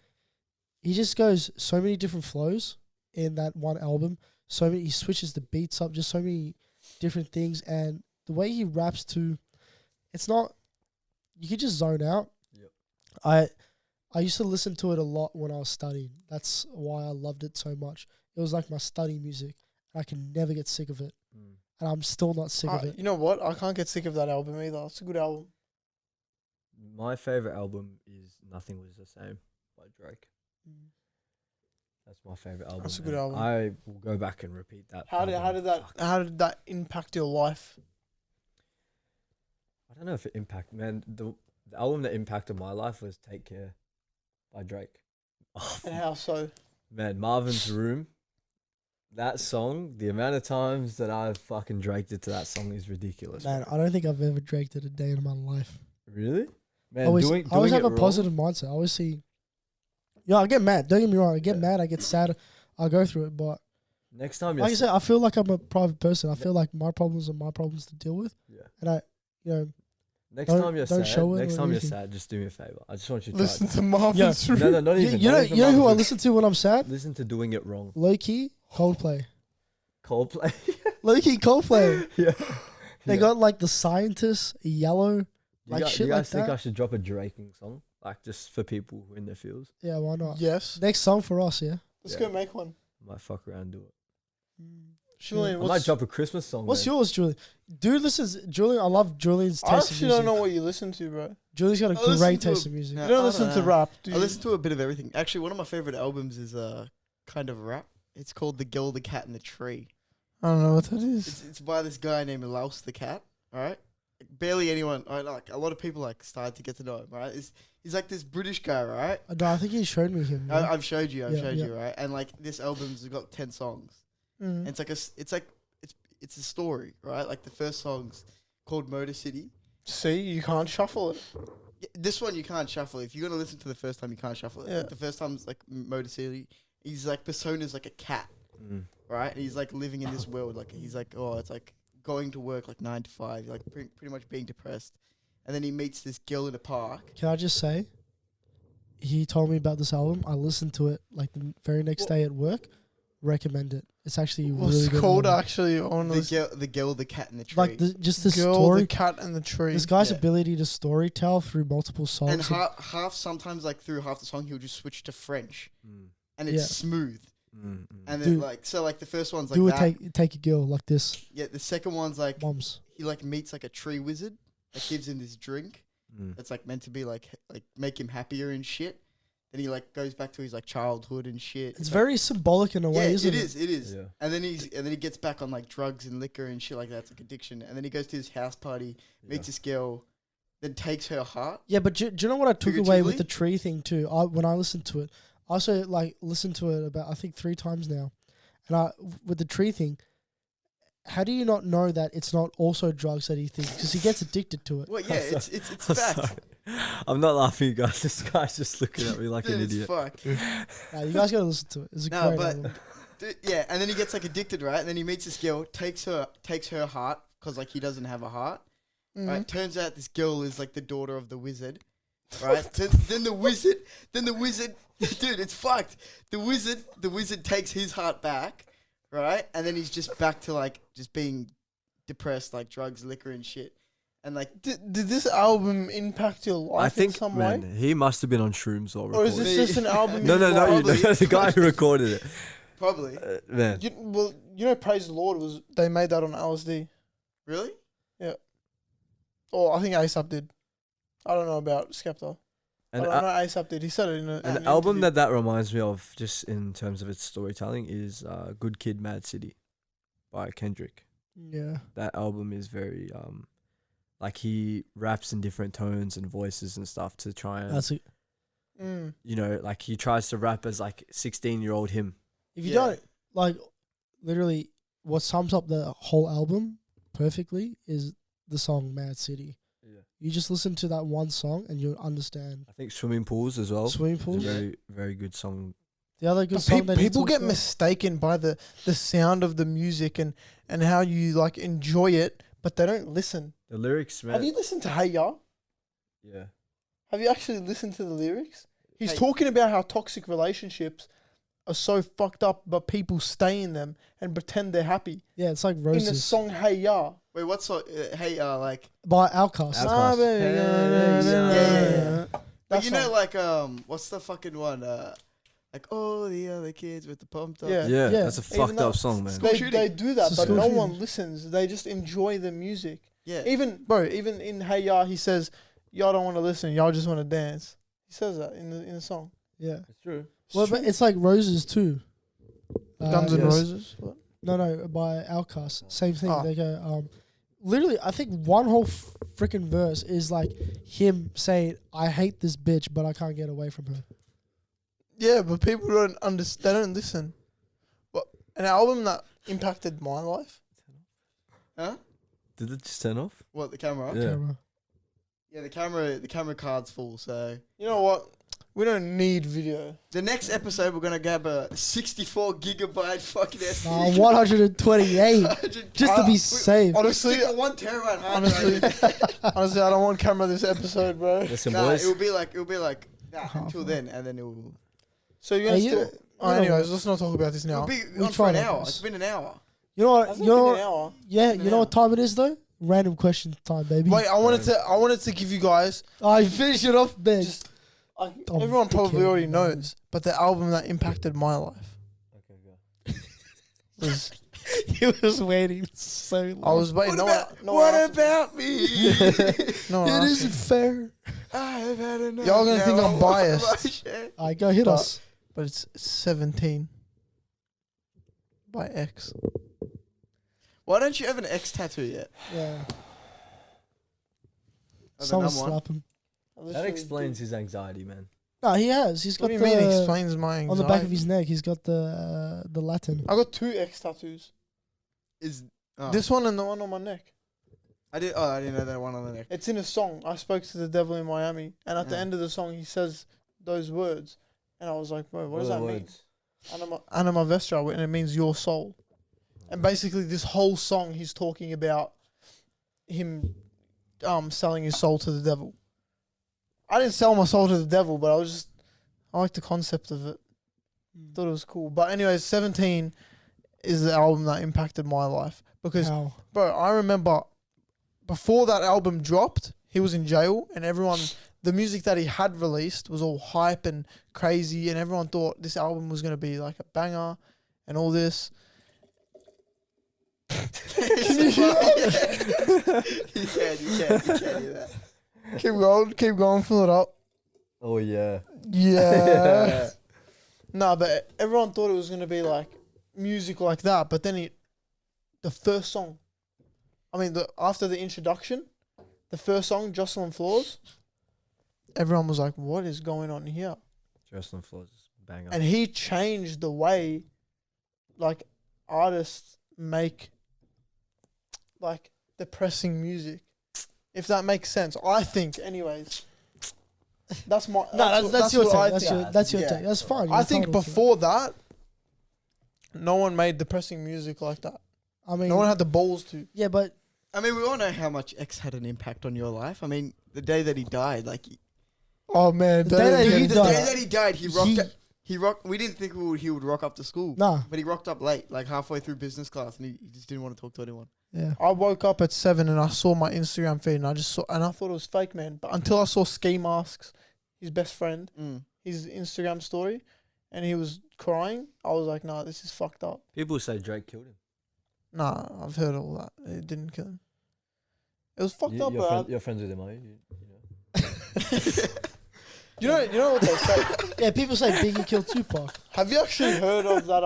he just goes so many different flows in that one album. He switches the beats up, just so many different things, and the way he raps too. It's not. You could just zone out. Yep. I used to listen to it a lot when I was studying. That's why I loved it so much. It was like my study music. I can never get sick of it. Mm. And I'm still not sick of it. You know what? I can't get sick of that album either. It's a good album. My favorite album is Nothing Was the Same by Drake. That's my favorite album. That's a good and album. I will go back and repeat that. How did that impact your life? I don't know if it impacted, man. The album that impacted my life was Take Care by Drake. And how so? Man, Marvin's Room. That song, the amount of times that I've fucking draked it to that song is ridiculous. Man, I don't think I've ever draked it a day in my life. Really? Man, I always doing have it a positive mindset. I always see. Yeah, I get mad. Don't get me wrong. I get mad. I get sad. I go through it. But next time you're like I said, I feel like I'm a private person. I feel like my problems are my problems to deal with. Yeah. And I, you know, next don't- time you're don't sad, show it next or time you're anything. sad, just do me a favor. I just want you to Listen try to Marvin's Room. No, not even. you not know, even you know who I Marvin's listen to when I'm sad? Room. Listen to Doing It Wrong. Low key, Coldplay. Coldplay. Low key, Coldplay. Yeah. They Yeah. got like the Scientist, Yellow, You like guys, shit you guys like think that. I should drop a Draking song? Like just for people who are in their fields? Yeah, why not? Yes. Next song for us, yeah. Let's Yeah. go make one. I might fuck around and do it. Julian, I might what's, drop a Christmas song. What's man. yours, Julian? Dude, listens. Julian, I love Julian's I taste of actually music. don't know what you listen to, bro. Julian's got a I listen great to taste a- of music. no. You don't I listen don't to know. rap, do I you? listen to a bit of everything. Actually, one of my favorite albums is kind of rap. It's called The Girl, the Cat, and the Tree. I don't know what that is. It's by this guy named Louse the Cat. All right, barely anyone. Like a lot of people like started to get to know him. Right, he's like this British guy. Right, No, I think he showed me him. yeah. I've showed you. I've Yeah, showed yeah. you. Right, and like this album's got 10 songs. Mm. And it's a story. Right, like the first song's called Motor City. See, you can't shuffle it. Yeah, this one you can't shuffle. If you're gonna listen to the first time, you can't shuffle it. Yeah. Like, the first time's like Motor City. He's like persona's like a cat. Mm. Right? And he's like living in this world. Like he's like, oh, it's like going to work like 9 to 5, like pretty much being depressed. And then he meets this girl in a park. Can I just say, he told me about this album. I listened to it like the very next day at work. Recommend it. It's actually a What's really it good. called album. actually? On The girl, the cat, and the tree. Like just the Girl, story. the cat, and the tree. This guy's Yeah. ability to story tell through multiple songs. and half sometimes like through half the song he'll just switch to French, Mm. and it's Yeah. smooth. Mm. And Dude. then like so like the first one's like Do it, that. take a girl like this. Yeah, the second one's like Moms. he like meets like a tree wizard that gives him this drink Mm. that's like meant to be like make him happier and shit. Then he like goes back to his like childhood and shit. It's like- very symbolic in a way, isn't it it? is. It is. Yeah. And then he gets back on like drugs and liquor and shit like that. It's like addiction. And then he goes to his house party, meets this girl, then takes her heart. Yeah, but do you know what I took away with Figuratively? the tree thing too? When I listened to it, I also like listened to it about I think 3 times now, and with the tree thing, how do you not know that it's not also drugs that he thinks because he gets addicted to it? Well, yeah, it's I'm fact. sorry. I'm not laughing, you guys. This guy's just looking at me like Dude, an it's idiot. fucked. Nah, you guys gotta listen to it. It's a No, great but album. dude, yeah, and then he gets like addicted, right? And then he meets this girl, takes her heart because like he doesn't have a heart. Mm. Right? Turns out this girl is like the daughter of the wizard. Right? then the wizard, dude, it's fucked. The wizard takes his heart back, right? And then he's just back to like just being depressed, like drugs, liquor, and shit. And like, Did this album impact your life I think, in some man, way? he must have been on shrooms or Or is recording. this just an album? No, you no, no, like? you know, the guy who recorded it. probably, Man, You know, Praise the Lord they made that on LSD. really? Or I think ASAP did. I don't know about Skepta. an, I know ASAP did. He said it in an album that reminds me of, just in terms of its storytelling, is Good Kid, Mad City by Kendrick. Yeah, That album is very, like he raps in different tones and voices and stuff to try and, that's it. you know, like he tries to rap as like 16-year-old him. If you Yeah. don't like, literally, what sums up the whole album perfectly is the song "Mad City." Yeah. You just listen to that one song and you'll understand. I think Swimming Pools as well. Swimming It's a pools. very, very good song. The other good But song that he people talks get about- mistaken by the sound of the music and how you like enjoy it, but they don't listen. The lyrics, man. Have you listened to Hey Ya? Yeah. Have you actually listened to the lyrics? He's Hey. talking about how toxic relationships are so fucked up, but people stay in them and pretend they're happy. Yeah, it's like In the Roses song Hey Ya. Wait, what song? Hey, like, by Outkast. Outkast. Ah, baby, yeah. But That you know, song. like, what's the fucking one? Like, all the other kids with the pumped up. Yeah. Yeah, Yeah. that's a Even fucked though up song, man. School They shooting. do that, It's a but school no shooting. one listens. They just enjoy the music. Yeah. Even in Hey Ya, he says, y'all don't want to listen. Y'all just want to dance. He says that in the song. Yeah. It's true. Well, but it's like Roses too. Guns N' yes. Roses. What? No, by Outkast. Same thing. Oh. They go, literally, I think one whole freaking verse is like him saying, "I hate this bitch, but I can't get away from her." Yeah, but people don't understand. They don't listen. But an album that impacted my life. Huh? Did it just turn off? What, the camera? Yeah. Camera. Yeah, the camera card's full, so You know what? We don't need video. the next episode we're gonna grab a 64 gigabyte fucking Nah, SD. 128, just to be safe. Honestly, Stick a 1 terabyte hard drive. honestly, I don't want camera this episode, bro. Listen, Nah, boys. it'll be like that Half until an then, and then it'll So you're gonna Hey, still. you Oh, know anyways, what? let's not talk about this now. it'll be We on for tried an our hour. best. It's been an hour. You know what? Hasn't You it know been what? an hour? Yeah, Been you an know hour. what time it is though? Random question time, baby. Wait, I wanted to give you guys. I finish it off then. Just, Dumb everyone probably dickhead, already man. knows, but the album that impacted my life Okay, go. was. He was waiting so long. I was waiting. What about me? No, It isn't fair. I've had enough. Y'all gonna think now. I'm biased. I go hit But- us. but it's 17 by X. Why don't you have an X tattoo yet? Yeah. Oh, the Someone numb one? slap him. That explains his anxiety, man. No, he has. He's What got do you mean? the Explains my anxiety. on the back of his neck. He's got the Latin. I got 2 X tattoos. Is oh. This one and the one on my neck. I didn't know that one on the neck. It's in a song. I spoke to the devil in Miami, and at the Yeah. end of the song, he says those words, and I was like, "Bro, what does are that the mean?" words? Anima vestra, and it means your soul. And basically, this whole song, he's talking about him selling his soul to the devil. I didn't sell my soul to the devil, but I like the concept of it. Thought it was cool. But anyways, 17 is the album that impacted my life because, How? bro, I remember before that album dropped, he was in jail, and the music that he had released was all hype and crazy, and everyone thought this album was gonna be like a banger and all this. You can do that. Keep going, fill it up. Oh yeah. Yeah. No, but everyone thought it was gonna be like music like that, but then the first song, after the introduction, the first song, Jocelyn Floors, everyone was like, "What is going on here?" Jocelyn Floors is banger. And he changed the way, like, artists make, like, depressing music. If that makes sense, I think. Anyways, that's my. No, that's your what I take. think. That's your Yeah. take. That's fine. I You're think entitled to it. before that, no one made depressing music like that. I mean, No one had the balls to. yeah, but I mean, we all know how much X had an impact on your life. I mean, the day that he died, like Oh man, The day that he the died. day that he died, he rocked. He- He rocked. We didn't think he would rock up to school. nah, But he rocked up late, like halfway through business class, and he just didn't want to talk to anyone. yeah. I woke up at 7 and I saw my Instagram feed and I thought it was fake, man. But until I saw Ski Masks, his best friend, his Instagram story, and he was crying, I was like, nah, this is fucked up. People say Drake killed him. Nah, I've heard all that. It didn't kill him. It was fucked up, You're, bro. you're friends with him, are you? You know? You know what they say? Yeah, people say Biggie killed Tupac. Have you actually heard of that?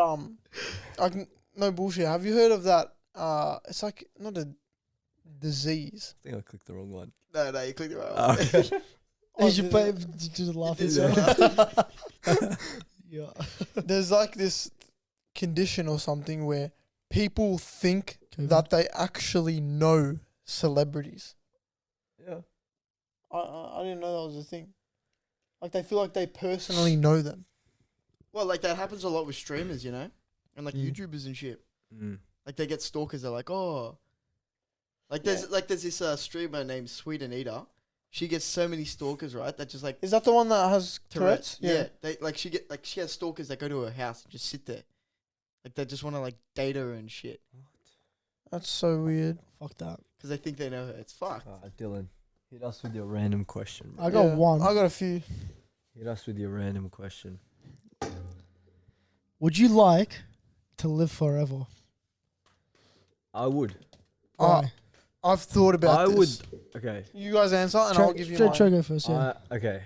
Like, no bullshit. Have you heard of that? It's like not a disease. I think I clicked the wrong one. No, you clicked the right Oh, one. okay. You should play. Just laugh at Yeah. Yeah. There's like this condition or something where people think COVID. that they actually know celebrities. Yeah. I didn't know that was a thing. Like they feel like they personally know them. Well, like that happens a lot with streamers, you know, and like Mm. YouTubers and shit. Mm. Like they get stalkers. They're like, oh, like there's this streamer named Sweet Anita. She gets so many stalkers, right? That just like Is that the one that has Tourette's? Yeah. They she has stalkers that go to her house and just sit there. Like they just want to like date her and shit That's so weird. Fuck that. because they think they know her. It's fucked. Dylan, hit us with your random question. Bro. I got Yeah, one. I got a few. Hit us with your random question. Would you like to live forever? I would. Uh, Why? I've thought about I this. would. Okay. You guys answer, and I'll give you mine. Trent, go first. Yeah. Okay.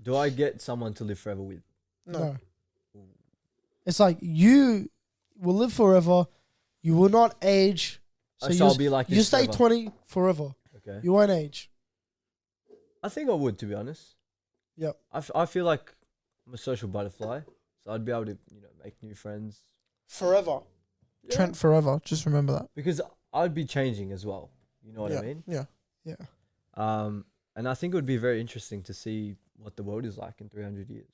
Do I get someone to live forever with? No. It's like you will live forever. You will not age. So you I'll be like you this stay forever. 20 forever. Okay. You won't age. I think I would, to be honest. Yep. I feel like I'm a social butterfly, so I'd be able to make new friends. Forever. Yeah. Trent forever. Just remember that. Because I'd be changing as well. You know what yeah. I mean? Yeah. And I think it would be very interesting to see what the world is like in 300 years.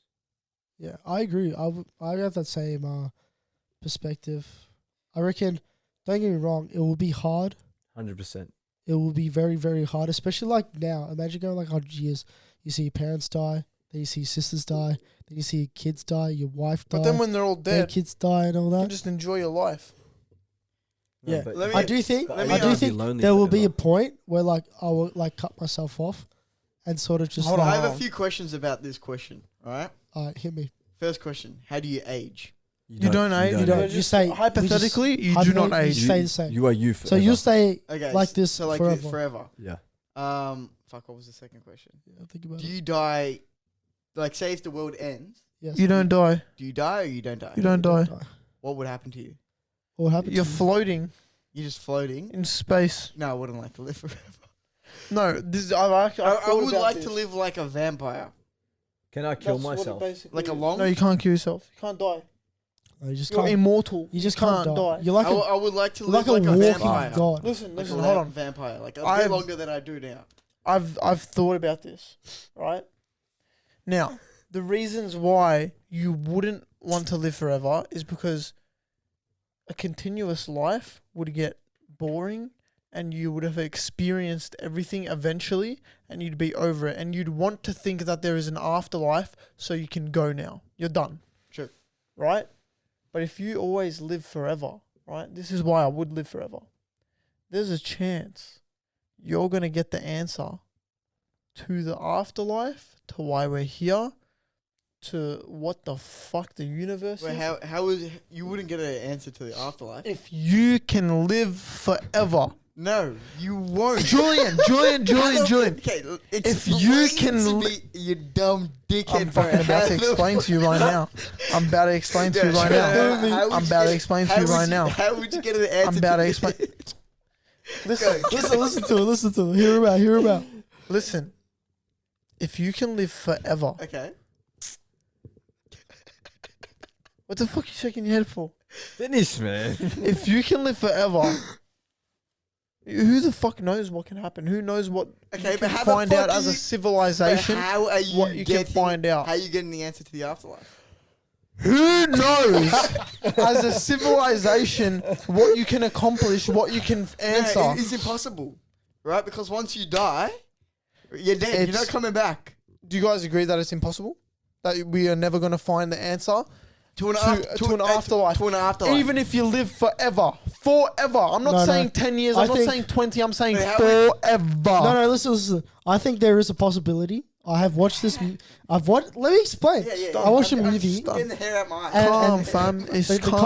Yeah, I agree. I have that same perspective. I reckon, don't get me wrong, it will be hard. 100%. It will be very, very hard, especially like now. Imagine going like 100 years. You see your parents die, then you see your sisters die, then you see your kids die, your wife die, But then when they're all their dead, kids die and all you can that. just enjoy your life. No, Yeah. but Let me- I do think, but let me I do ask- think lonely there will be a forever. point where like I will like cut myself off and sort of just Hold I like, have a few questions about this question. All right. hit me. First question: how do you age? You don't age. You don't. Just You say hypothetically, you do not hypothetically, age. You stay the same. You are you So forever. you'll stay Okay, like this so like forever. forever. Yeah. Fuck. What was the second question? Yeah, think about Do it. you die? Like, say if the world ends, Yes. You don't die. do you die or you don't die? You don't die. What would happen to you? What happened? You're to you? floating You're just floating. in space. No, I wouldn't like to live forever. No, this I've actually. I would like to live like a vampire, Can I kill myself? like a long. No, you can't kill yourself. You can't die. No, you just You're can't. immortal. You just can't die. You're like I would like to you're live like like a a walking vampire. god. Listen, Like listen, a hold on. vampire, like a I've- bit longer than I do now. I've thought about this, right? Now, the reasons why you wouldn't want to live forever is because a continuous life would get boring and you would have experienced everything eventually and you'd be over it and you'd want to think that there is an afterlife so you can go now. You're done. Sure. Right? But if you always live forever, right? This is why I would live forever. There's a chance you're going to get the answer to the afterlife, to why we're here, to what the fuck the universe Wait, is. how is you wouldn't get an answer to the afterlife? If you can live forever. No, you won't. Julian. Okay, If you can to li- be, you dumb dickhead. I'm fucking about to explain to you right now. I'm about to explain to you right now. I'm about to explain to you right now. How would you get an answer? I'm about to to explain. Listen, Listen to him. Hear him out. listen. If you can live forever, Okay. what the fuck are you shaking your head for? Finish, man. If you can live forever, who the fuck knows what can happen? Who knows what Okay, you but can how the find fuck out are as a you- civilization? But how are you what you can getting, find out? How are you getting the answer to the afterlife? Who knows as a civilization what you can accomplish, what you can answer? No, it's impossible, right? Because once you die, you're dead. You're It's- not coming back Do you guys agree that it's impossible? That we are never going to find the answer to an, to an afterlife? To an afterlife. Even if you live forever. Forever. I'm not No, saying no. 10 years. I I'm not think- saying 20. I'm saying Wait, how forever. No, listen. I think there is a possibility. I have watched this. Let me explain. yeah. I watched a I'm movie. just getting the hair out my eye. And- Calm, fam. It's The calm,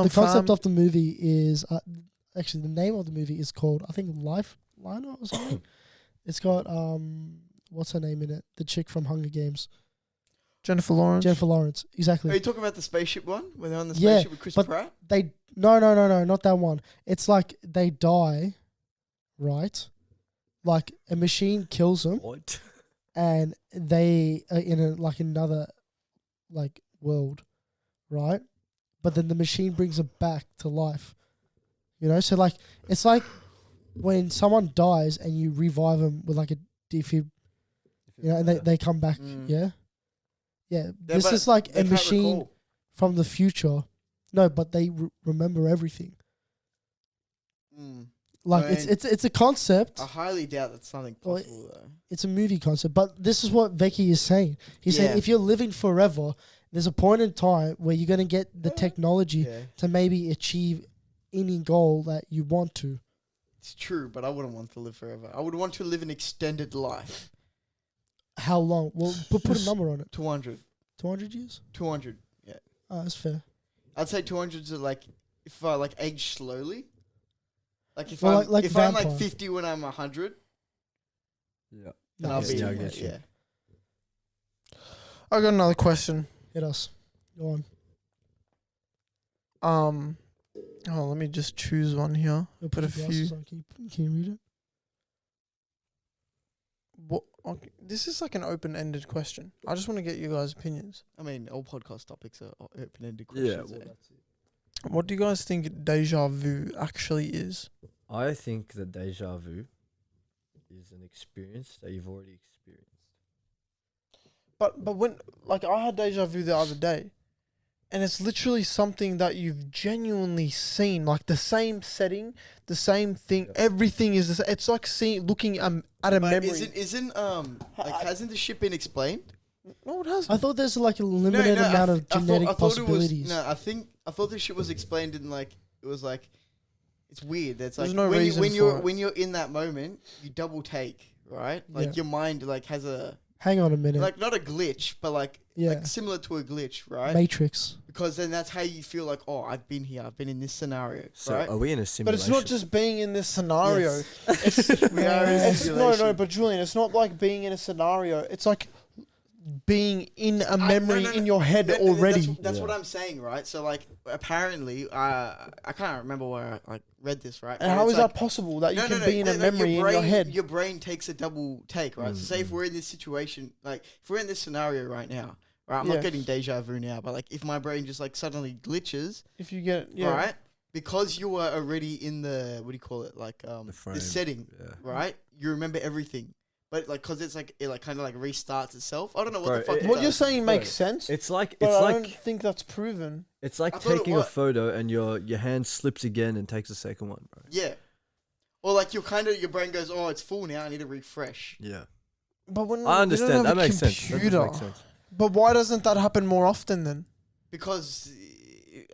concept fam. of the movie is actually the name of the movie is called I think Lifeliner or something. It's got what's her name in it? The chick from Hunger Games, Jennifer Lawrence. Jennifer Lawrence. Are Exactly. you talking about the spaceship one? When they're on the Yeah, spaceship with Chris but- Pratt? They no, not that one. It's like they die, right? Like a machine kills them, What? and they are in another like world, right? But then the machine brings them back to life. You know, so like it's like when someone dies and you revive them with like a defib, you know, and they come back. Mm. Yeah. Yeah, This but is like they a can't machine recall. from the future. No, but they remember everything. Mm. Like I it's a concept. I highly doubt that's something Well, possible though. It's a movie concept, but this is what Becky is saying. He's Yeah. saying if you're living forever, there's a point in time where you're going to get the technology Yeah, to maybe achieve any goal that you want to. it's true, but I wouldn't want to live forever. I would want to live an extended life. How long? Well, put a number on it. 200. 200 years? 200. Yeah. Oh, that's fair. I'd say 200 is like, if I like age slowly. Like if Well, I'm like if I'm like vampire. 50 when I'm 100, Yeah. then No, I'll it's be too I yeah, get you. yeah. I got another question. Hit us. Go on. Oh, let me just choose one here. You'll Put a your few. glasses on. Can you read it? What? Okay. This is like an open-ended question. I just want to get you guys' opinions. I mean, all podcast topics are open-ended Yeah. questions. Well, eh? that's it. What do you guys think deja vu actually is? I think that deja vu is an experience that you've already experienced. But when like I had deja vu the other day, and it's literally something that you've genuinely seen, like the same setting, the same thing, Yep. everything is the same. It's like looking at a But memory. isn't like hasn't the shit been explained? No, it hasn't. I thought there's like a limited amount of genetic possibilities. I thought this shit was explained in like it was like it's weird. It's There's like no when reason for it. when you're in that moment, you double take, right? Like Yeah. your mind like has a Hang on a minute. like not a glitch, but like Yeah. similar to a glitch, right? Matrix. Because then that's how you feel like, oh, I've been here, I've been in this scenario, So right? are we in a But simulation? it's not just being in this scenario. Yes. We are in a No, simulation. but Julian, it's not like being in a scenario. It's like being in a memory in your head No, already. That's Yeah. what I'm saying, right? So like apparently, I can't remember where I like read this, right? And But how it's is like, that possible that you no, can no, be in a no, memory in your head? Your brain takes a double take, right? So say if we're in this situation, like if we're in this scenario right now, right? I'm Yeah. not getting deja vu now, but like if my brain just like suddenly glitches, If you get right? Because you were already in the what do you call it? Like The frame. the setting, Yeah. right? You remember everything. But like, cause it's like it like kind of like restarts itself. I don't know what Bro, the fuck. it- it What does. you're saying makes Bro, sense, It's like but it's I like don't think that's proven. it's like I thought it taking a wa- photo and your hand slips again and takes a second one, bro. Yeah. Or like your brain goes, oh, it's full now. I need to refresh. Yeah. But when I we understand. don't have That a makes sense. That does computer, make sense. But why doesn't that happen more often then? Because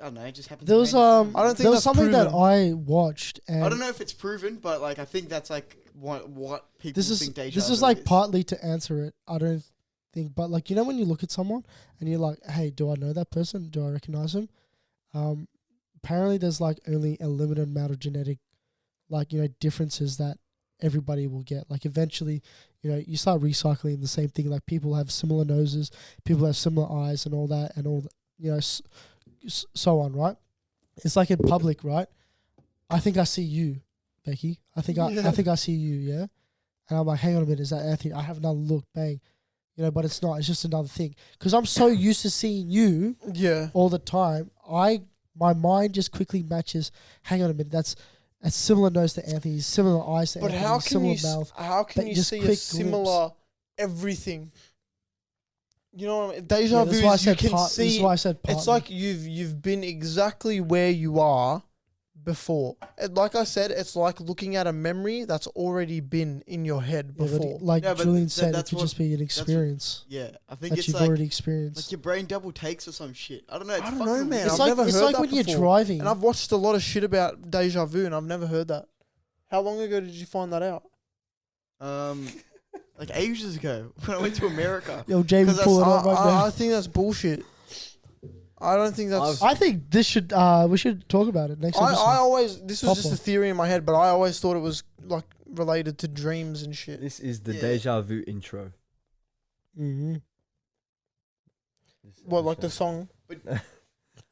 I don't know, it just happens. There was randomly. I don't think there was that's something that proven. I watched and I don't know if it's proven, but like I think that's like what people this is think deja this is vu like partly to answer it. I don't think, but like you know when you look at someone and you're like, hey, do I know that person? Do I recognize him? Apparently there's like only a limited amount of genetic, like differences that everybody will get. Like eventually, you start recycling the same thing. Like people have similar noses, people have similar eyes, and all that, and all that, so on, right? It's like in public, right? I think I see you, Becky. I think I see you, yeah. And I'm like, hang on a minute, is that Anthony? I have another look, bang, but it's not. It's just another thing because I'm so used to seeing you Yeah. all the time. My mind just quickly matches. Hang on a minute, that's a similar nose to Anthony, similar eyes to But Anthony, how can similar you mouth. how can but you just see a quick similar everything? You know what I mean? Deja Yeah, vu that's why I is you said can this see. is why I said It's partly. like you've been exactly where you are before. Like I said, it's like looking at a memory that's already been in your head Yeah, but before. like Yeah, but Julian said, it that's could what- just be an what- experience Yeah, I think that it's you've like already experienced. like your brain double takes or some shit. I don't know. It's I don't fucking know, man. weird. It's I've like never it's heard like that when you're before. driving. And I've watched a lot of shit about deja vu, and I've never heard that. How long ago did you find that out? Like ages ago when I went to America. Yo, Jamie, 'Cause pull it I- up right now. I think that's bullshit. I don't think that's. I think this should we should talk about it next I episode. always this was just a Proper. theory in my head, but I always thought it was like related to dreams and shit. This is the Yeah. deja vu intro. Mm-hmm. This is What, like the intro. song? But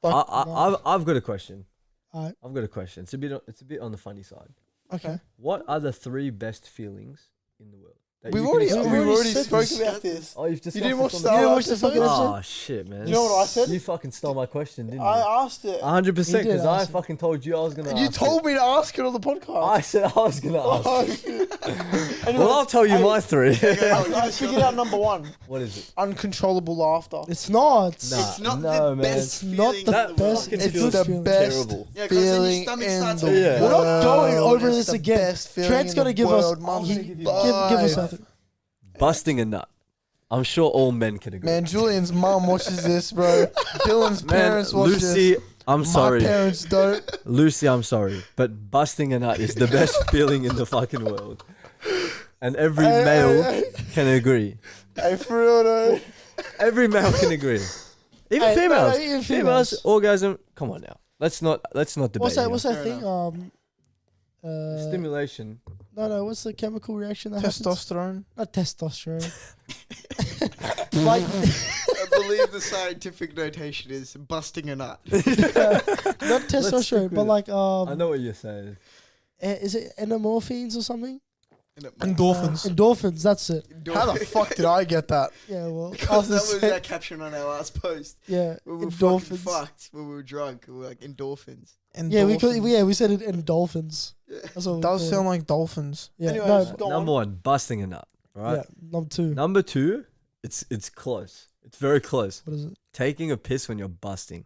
Like, I've got a question. Alright. I've got a question. It's a bit on the funny side. okay. What are the 3 best feelings in the world? that We've you can already experience? spoke this. about this. Oh, you've discussed You didn't watch this the on You other watched the fucking episode? Oh shit, man! You know what I said? You fucking stole my question, didn't you? I asked it. 100% You did because I ask it. fucking told you I was gonna. And you ask told it. me to ask it on the podcast. I said I was gonna ask. Oh, it. shit. Well, I'll tell you my 3. I figured out number 1. What is it? Uncontrollable laughter. It's not. Nah, it's not no, the man. best It's not feeling the in the best- world. it's It's good the feeling. best Terrible. Yeah, 'cause then your feeling stomach in starts the to- Yeah. We're not going world. over It's this the again. best feeling Trent's in gonna the give us. world. Mum, Give give us five. something. Busting a nut. I'm sure all men can agree. Man, Julian's mum watches this, bro. Dylan's Man, parents watch Lucy, this. I'm sorry. My parents don't. Lucy, I'm sorry, but busting a nut is the best feeling in the fucking world, and every Hey, male hey, can agree. Hey, for real though. Every male can agree. Even Hey, no, females. no, even Females, females. orgasm. Come on now. Let's not debate. What's that? What's here. that Fair thing? Stimulation. No. What's the chemical reaction that happens? Testosterone. Not testosterone. Like, I believe the scientific notation is busting a nut. not testosterone, but like I know what you're saying. is it endomorphines or something? Endorphins. Endorphins. That's it. How the fuck did I get that? Yeah, well, Because that was our caption on our last post. yeah, We were fucking endorphins. fucked when we were drunk. We were like endorphins. Yeah, we Endorphins. said it endorphins. Yeah. That's what we Does called sound it. like dolphins. Yeah, Anyways, no, go Number on. one, busting a nut. Right. Yeah, number two. Number two, it's close. It's very close. What is it? Taking a piss when you're busting.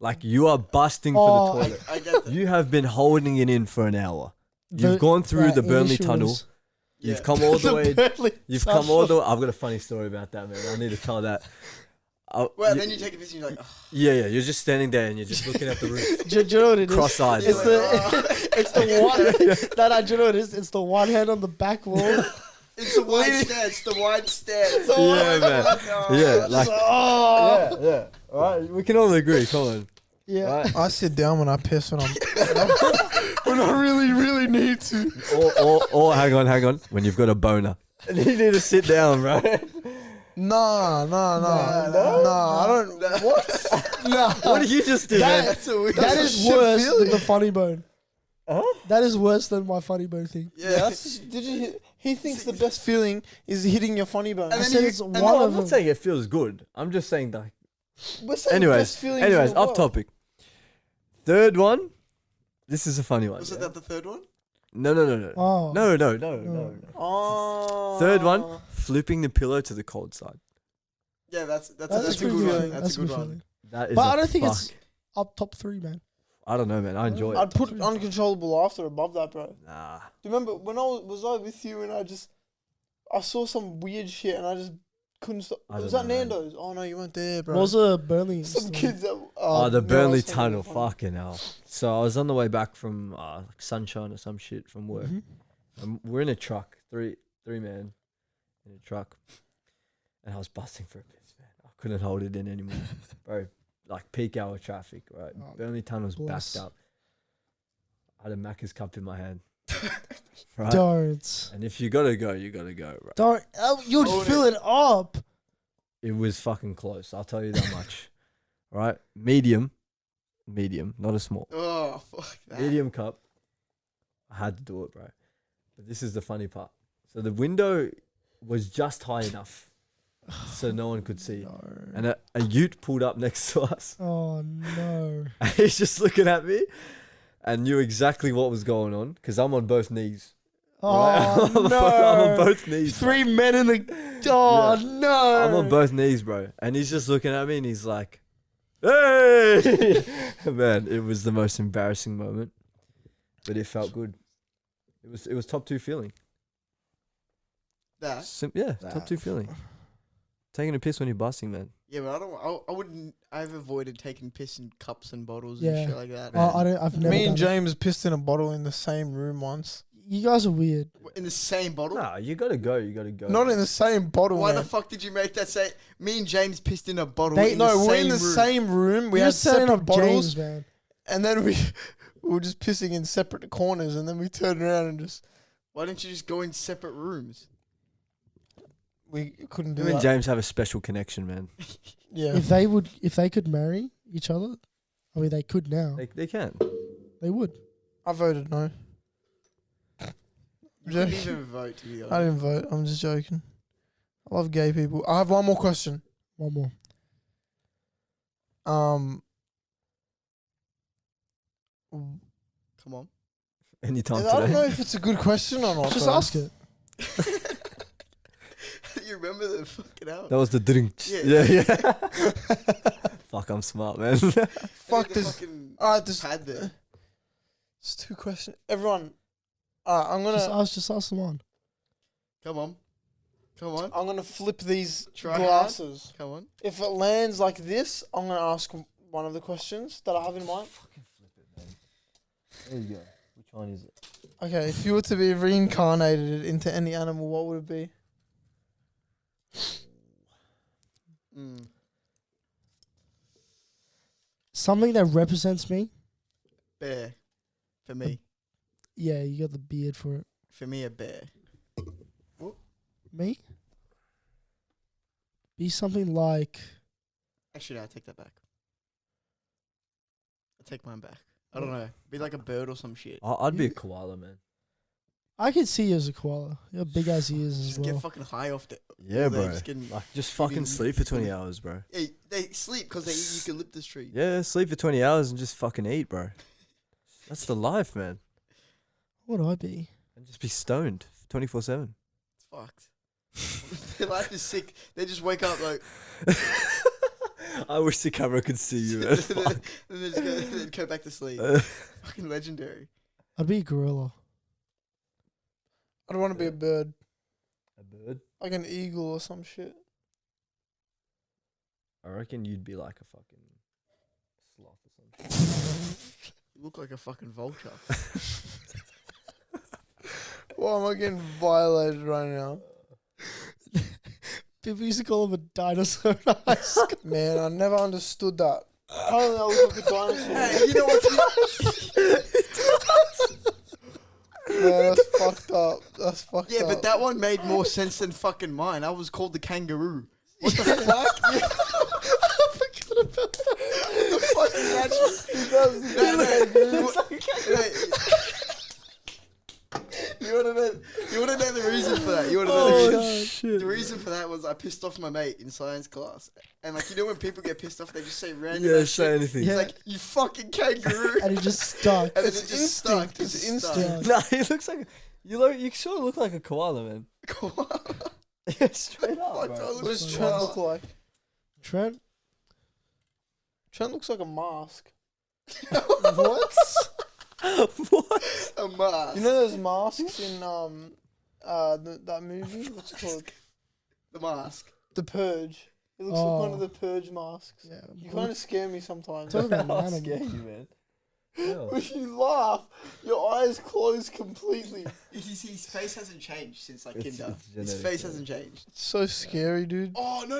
Like you are busting for Oh, the toilet. I get that. You have been holding it in for an hour. You've The- gone through right, the Burnley issue tunnel. is- Yeah. You've come all the way. Burnley You've tunnel. come all the way. I've got a funny story about that, man. I need to tell that. Well, then you take a piss and you're like, oh. Yeah. You're just standing there and you're just looking at the roof, Do you know what it is? cross-eyed. It's the it's the one. No, do you know what it is? It's the one hand on the back wall. It's the wide stance. The wide stance. Yeah, man. Yeah, like Oh, yeah. All right, we can all agree. Come on. yeah. Right. I sit down when I piss when I'm when I really need to. Or hang on. When you've got a boner, you need to sit down, right? Nah. I don't. What? Nah. What did you just do, man? That's a weird. That a is shit worse feeling. than the funny bone. Huh? That is worse than my funny bone thing. Yeah. That's, did you? He thinks the best feeling is hitting your funny bone. And I then said you- it's and one No, of I'm not them. saying it feels good. I'm just saying that. We're saying Anyways, best feelings in the off world. topic. Third one. This is a funny one. Was yeah? it that the third one? No. Oh. No. Oh. Third one, flipping the pillow to the cold side. Yeah, that's That's a a good good one. feeling. That's a good one. feeling. That is. But a I don't think fuck. it's up top three, man. I don't know, man. I enjoy it. I'd put uncontrollable after above that, bro. Do Nah. you remember when was I with you and I saw some weird shit and I just couldn't stop. I Was don't that know, man. Nando's? Oh no, you weren't there, bro. What was a Burnley? Some story? kids that. Oh, the no, Burnley it's not tunnel. funny. Fucking hell. So I was on the way back from like Sunshine or some shit from work. Mhm. We're in a truck, three man in a truck, and I was busting for a piss, man. I couldn't hold it in anymore, bro. Like peak hour traffic, right? Oh, Burnley Tunnel's bless. backed up. I had a Macca's cup in my hand, right? Don't. And if you gotta go, you gotta go, right? Don't. You'd Hold fill it up. It was fucking close. I'll tell you that much, right? Medium, not a small. Oh, fuck that. Medium cup. I had to do it, bro. But this is the funny part. So the window was just high enough so no one could see. No. And a ute pulled up next to us. Oh no. And he's just looking at me and knew exactly what was going on because I'm on both knees. Right? Oh I'm on no. both knees. bro. Three men in the. Oh no. I'm on both knees, bro. And he's just looking at me and he's like, hey! Man, it was the most embarrassing moment. But it felt good. It was top 2 feeling. That. Top 2 feeling. Taking a piss when you're busting, man. Yeah, but I wouldn't. I've avoided taking piss in cups and bottles Yeah. and shit like that. I don't. I've never. Me and done it. James pissed in a bottle in the same room once. You guys are weird. In the same bottle. Nah, you gotta go. Not in the same bottle, Why man. the fuck did you make that say? Me and James pissed in a bottle. They- in No, the we're same in the room. same room. We You're had just setting separate up bottles, James, man. and then we were just pissing in separate corners, and then we turned around and just Why didn't you just go in separate rooms? we couldn't do You and that. James have a special connection, man. Yeah, If they could marry each other, I mean, they could now. They can. They would. I voted no. You couldn't even vote to be honest. I didn't vote. I'm just joking. I love gay people. I have one more question. One more. Come on. Anytime I don't today. know if it's a good question or not. Just bro. ask it. You remember the fucking out? That was the drink. Yeah. Yeah. Fuck, I'm smart, man. Fuck this. Fucking Alright, this. pad there. It's 2 questions. Everyone, I'm Just ask them on. Come on. Come on. I'm gonna flip these Try hard. glasses. Come on. If it lands like this, I'm gonna ask one of the questions that I have in mind. There you go. Which one is it? Okay, if you were to be reincarnated into any animal, what would it be? Something that represents me. Bear. For me. Yeah, you got the beard for it. For me, a bear. Me? Be something like. Actually, no, I take that back. I take mine back. I don't know. Be like a bird or some shit. I'd be a koala, man. I could see you as a koala. You have big ass ears as Just well. get fucking high off the. Yeah, all bro. day, just Just fucking eating- sleep for 20 hours, bro. Yeah, they sleep because they eat eucalyptus tree. Yeah, sleep for 20 hours and just fucking eat, bro. That's the life, man. What would I be? And just be stoned 24/7. It's fucked. Their life is sick. They just wake up like. I wish the camera could see you, man. Fuck. and they just go back to sleep. Fucking legendary. I'd be a gorilla. I don't want to be a bird, A bird? like an eagle or some shit. I reckon you'd be like a fucking sloth or something. You look like a fucking vulture. Why am I getting violated right now? People used to call him a dinosaur in high school. Man, I never understood that. Apparently I look like a dinosaur. Hey, you know what? Man, that's fucked up. That's fucked Yeah, up. but that one made more sense than fucking mine. I was called the kangaroo. What the fuck? I forgot about that. The fucking You would have known the reason for that. You would have known the reason for that was I pissed off my mate in science class. And like, you know when people get pissed off, they just say random Yeah, ass say shit? anything. It's Yeah. like, you fucking kangaroo. And it just stuck. And then It's it just stuck. instinct. It's Just instinct. stuck. Nah, he looks like you sort of look like a koala, man. Yeah, straight up. Fuck, bro. I look What does like Trent a look like? Trent? Trent looks like a mask. What? What? A mask. You know those masks in that movie? What's it called? The mask. The Purge. It looks like one of the Purge masks. Yeah. You kind of scare me sometimes. Talking about I'll an scare animal. you, man. Yeah. When you laugh, your eyes close completely. His face hasn't changed since like It's- kinder. it's His genetic, face yeah. hasn't changed. It's so scary, dude. Oh no!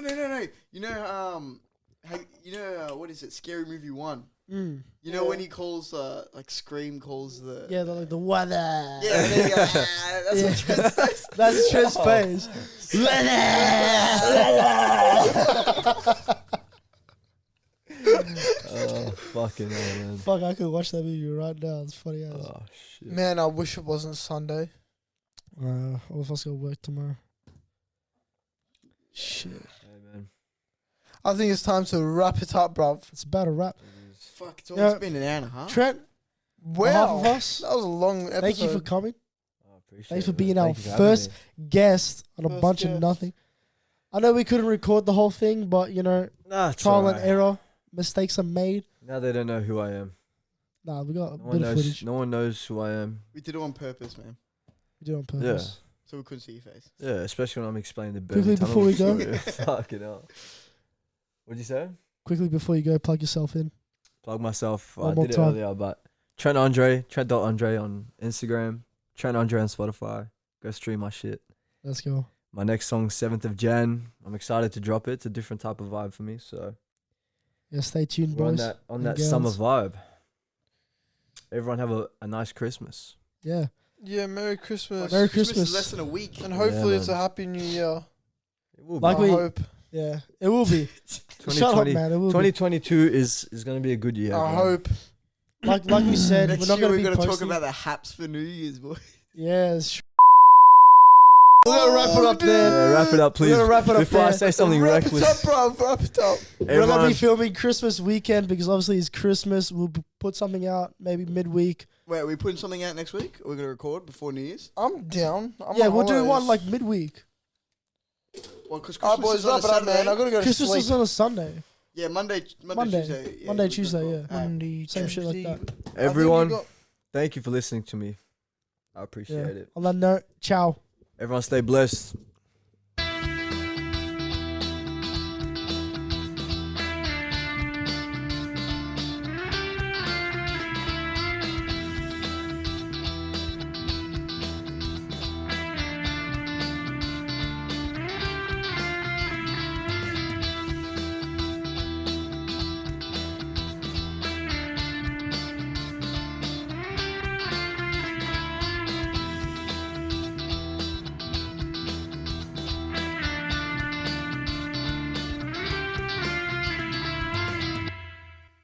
You know what is it? Scary Movie 1. Mm. You know Yeah. when he calls like Scream calls the Yeah, they're like the weather. yeah, there you go. That's what Trent says. That's Trent's face. Oh, fucking hell, man. Fuck, I could watch that movie right now. It's funny as. Oh, shit. Man, I wish it wasn't Sunday. All of us got work tomorrow. Shit. Hey, man. I think it's time to wrap it up, bruv. It's about a wrap. Fuck, it's almost Yeah. been an hour and a half. Trent, on behalf Wow. of us, That was a long episode. thank you for coming. I appreciate Thanks for it, being man. our Thank you for having first me. guest on a First bunch of guest. nothing. I know we couldn't record the whole thing, but you know, Nah, it's trial and alright. error, mistakes are made. Now they don't know who I am. Nah, we got a No bit one of knows. footage. No one knows who I am. We did it on purpose, man. We did it on purpose. So we couldn't see your face. Yeah, especially when I'm explaining the Quickly Berlin before we Tunnel go. story. Fucking hell. What'd you say? Quickly before you go, plug yourself in. Plug myself. One I more did it time. earlier, but Trent Andre, Trent.Andre on Instagram, Trent Andre on Spotify. Go stream my shit. Let's go. My next song, 7th of Jan. I'm excited to drop it. It's a different type of vibe for me. So Yeah, stay tuned, we're on boys. that and summer girls. vibe. Everyone have a nice Christmas. Yeah. Yeah, Merry Christmas. Merry is Christmas. less than a week. And hopefully Yeah, it's a man. happy new year. It will Like I we- hope. Yeah, it will be. Shut up, 2020 man. It will be. 2022 is going to be a good year. I man. hope. Like we said, Next we're not year going we're to be gonna talk posting. about the haps for New Year's, boy. Yes. We're going to wrap it up there. Yeah, wrap it up, please. We're gonna wrap it up Before I there. say something Wrap it reckless. up, bruv. Wrap it up. We're going to Everyone, be filming Christmas weekend because obviously it's Christmas. We'll put something out maybe midweek. Wait, are we putting something out next week? Or we're gonna record before New Year's? I'm down. I'm Yeah, on we'll do holidays. one like midweek. Well, because Alright, Christmas boys, is on a wrap it up, Saturday. man. I gotta go to Christmas sleep. is on a Sunday. Yeah, Monday, Tuesday. Yeah, Monday, we're gonna Tuesday, call. yeah. Alright. Monday, Same shit like Tuesday. that. I think everyone, you got- thank you for listening to me. I appreciate Yeah. it. On that note, ciao. Everyone stay blessed.